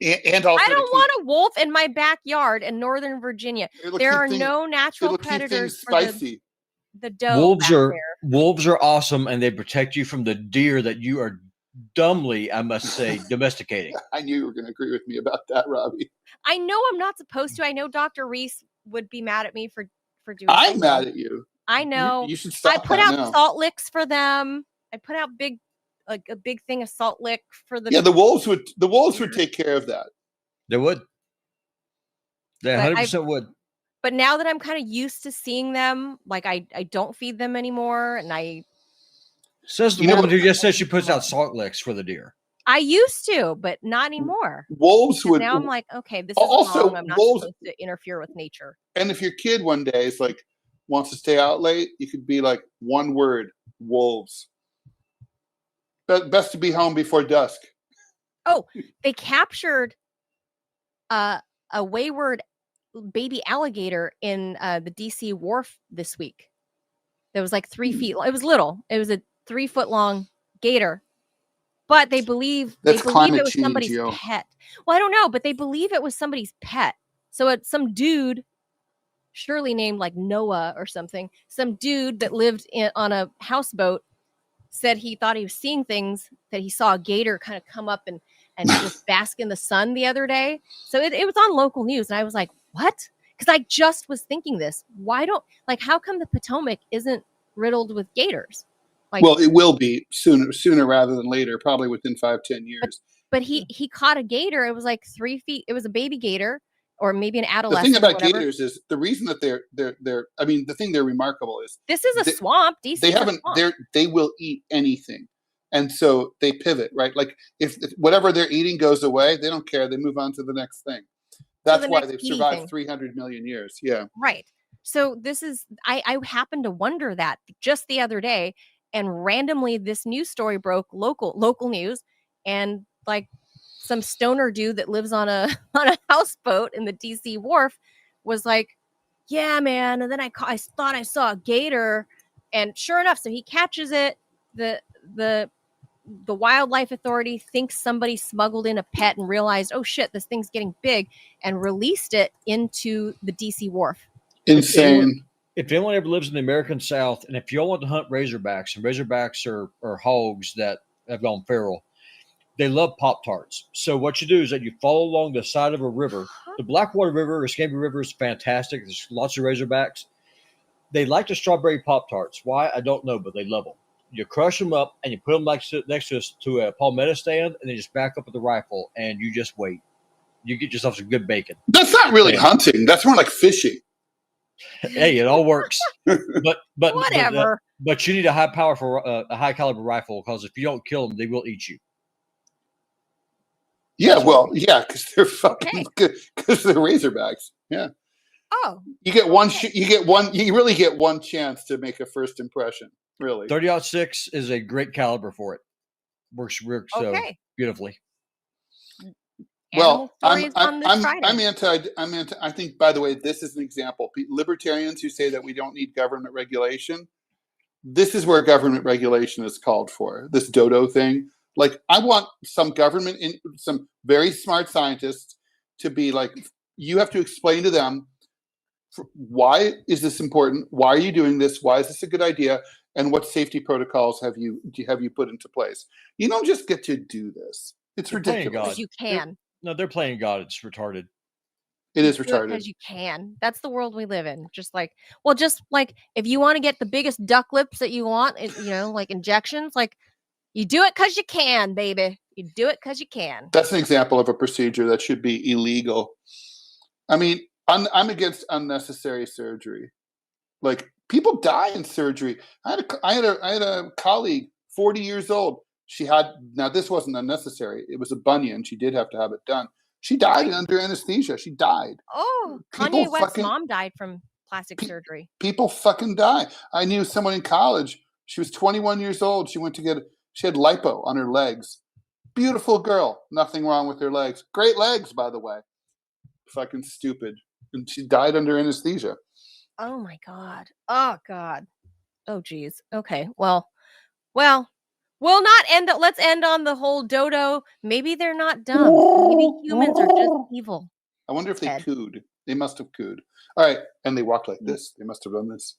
and also, I don't want a wolf in my backyard in Northern Virginia. There are no natural predators for the doe. Wolves are awesome, and they protect you from the deer that you are dumbly, I must say, domesticating. I knew you were going to agree with me about that, Robbie. I know I'm not supposed to. I know Dr. Reese would be mad at me for doing. I'm mad at you. I know. You should stop. I put out salt licks for them. I put out a big thing of salt lick for the. Yeah, the wolves would take care of that. They would. They 100% would. But now that I'm kind of used to seeing them, like I don't feed them anymore, and I. Says the woman who just says she puts out salt licks for the deer. I used to, but not anymore. Wolves would. Now I'm like, okay, this is also wrong. I'm not supposed to interfere with nature. And if your kid one day is like wants to stay out late, you could be like one word: wolves. Best to be home before dusk. Oh, they captured a wayward baby alligator in the DC wharf this week. that was like 3 feet long. It was little. It was a 3 foot long gator. But they believe That's it climate was change, somebody's yo. pet. Well, I don't know, but they believe it was somebody's pet. So it's some dude, surely named like Noah or something, some dude that lived on a houseboat said he thought he was seeing things, that he saw a gator kind of come up and just bask in the sun the other day. So it was on local news. And I was like, what? Because I just was thinking this. How come the Potomac isn't riddled with gators? Like, well, it will be sooner rather than later, probably within 5-10 years. But he caught a gator. It was like 3 feet. It was a baby gator, or maybe an The adolescent. thing about or whatever. gators is the reason that they're. I mean, the thing they're remarkable is this is a swamp. DC they haven't. They will eat anything, and so they pivot, right? Like if whatever they're eating goes away, they don't care. They move on to the next thing. That's why they've survived 300 million years. Yeah, right. So this is. I happened to wonder that just the other day, and randomly this news story broke local news, and like some stoner dude that lives on a houseboat in the DC wharf was like, yeah, man. And then I thought I saw a gator, and sure enough, so he catches it. The wildlife authority thinks somebody smuggled in a pet and realized, oh shit, this thing's getting big, and released it into the DC wharf. Insane. If anyone ever lives in the American South, and if you all want to hunt razorbacks, and razorbacks are hogs that have gone feral, they love Pop-Tarts. So what you do is that you follow along the side of a river. The Blackwater River or Escalated River is fantastic. There's lots of razorbacks. They like the strawberry Pop-Tarts. Why? I don't know, but they love them. You crush them up and you put them next to a palmetto stand, and then just back up with the rifle, and you just wait. You get yourself some good bacon. That's not really hunting. That's more like fishing. Hey, it all works. But whatever. But you need a high caliber rifle, because if you don't kill them, they will eat you. Yeah, yeah, because they're fucking good. Because they're razorbacks. Yeah. Oh. You get one. You really get one chance to make a first impression. Really. 30-06 is a great caliber for it. Works so beautifully. Well, I'm anti. I think, by the way, this is an example. Libertarians who say that we don't need government regulation. This is where government regulation is called for. This dodo thing. Like, I want some government, some very smart scientists to be like, you have to explain to them, why is this important? Why are you doing this? Why is this a good idea? And what safety protocols have you put into place? You don't just get to do this. It's ridiculous. Because you can. They're playing God. It's retarded. It is retarded. Because you can. That's the world we live in. Just like if you want to get the biggest duck lips that you want, like injections, like, you do it because you can, baby. You do it because you can. That's an example of a procedure that should be illegal. I mean, I'm against unnecessary surgery. Like, people die in surgery. I had a colleague, 40 years old. Now this wasn't unnecessary. It was a bunion. She did have to have it done. She died under anesthesia. She died. Oh, Kanye West's mom died from plastic surgery. People fucking die. I knew someone in college. She was 21 years old. She had lipo on her legs. Beautiful girl. Nothing wrong with her legs. Great legs, by the way. Fucking stupid. And she died under anesthesia. Oh my God. Oh God. Oh geez. Okay. Well, we'll not end. Let's end on the whole dodo. Maybe they're not dumb. Maybe humans are just evil. I wonder if they cooed. They must have cooed. All right. And they walk like this. They must have done this.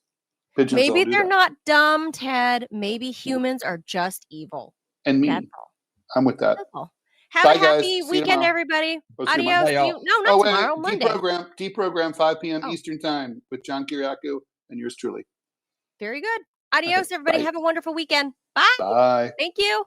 Pigeons Maybe they're not dumb, Ted. Maybe humans are just evil. And mean. That's all. I'm with that. That's all. Have a happy weekend, everybody. Adios. Not tomorrow, Monday. Deprogram 5 p.m. Eastern Time with John Kiriakou and yours truly. Very good. Adios, everybody. Bye. Have a wonderful weekend. Bye. Bye. Thank you.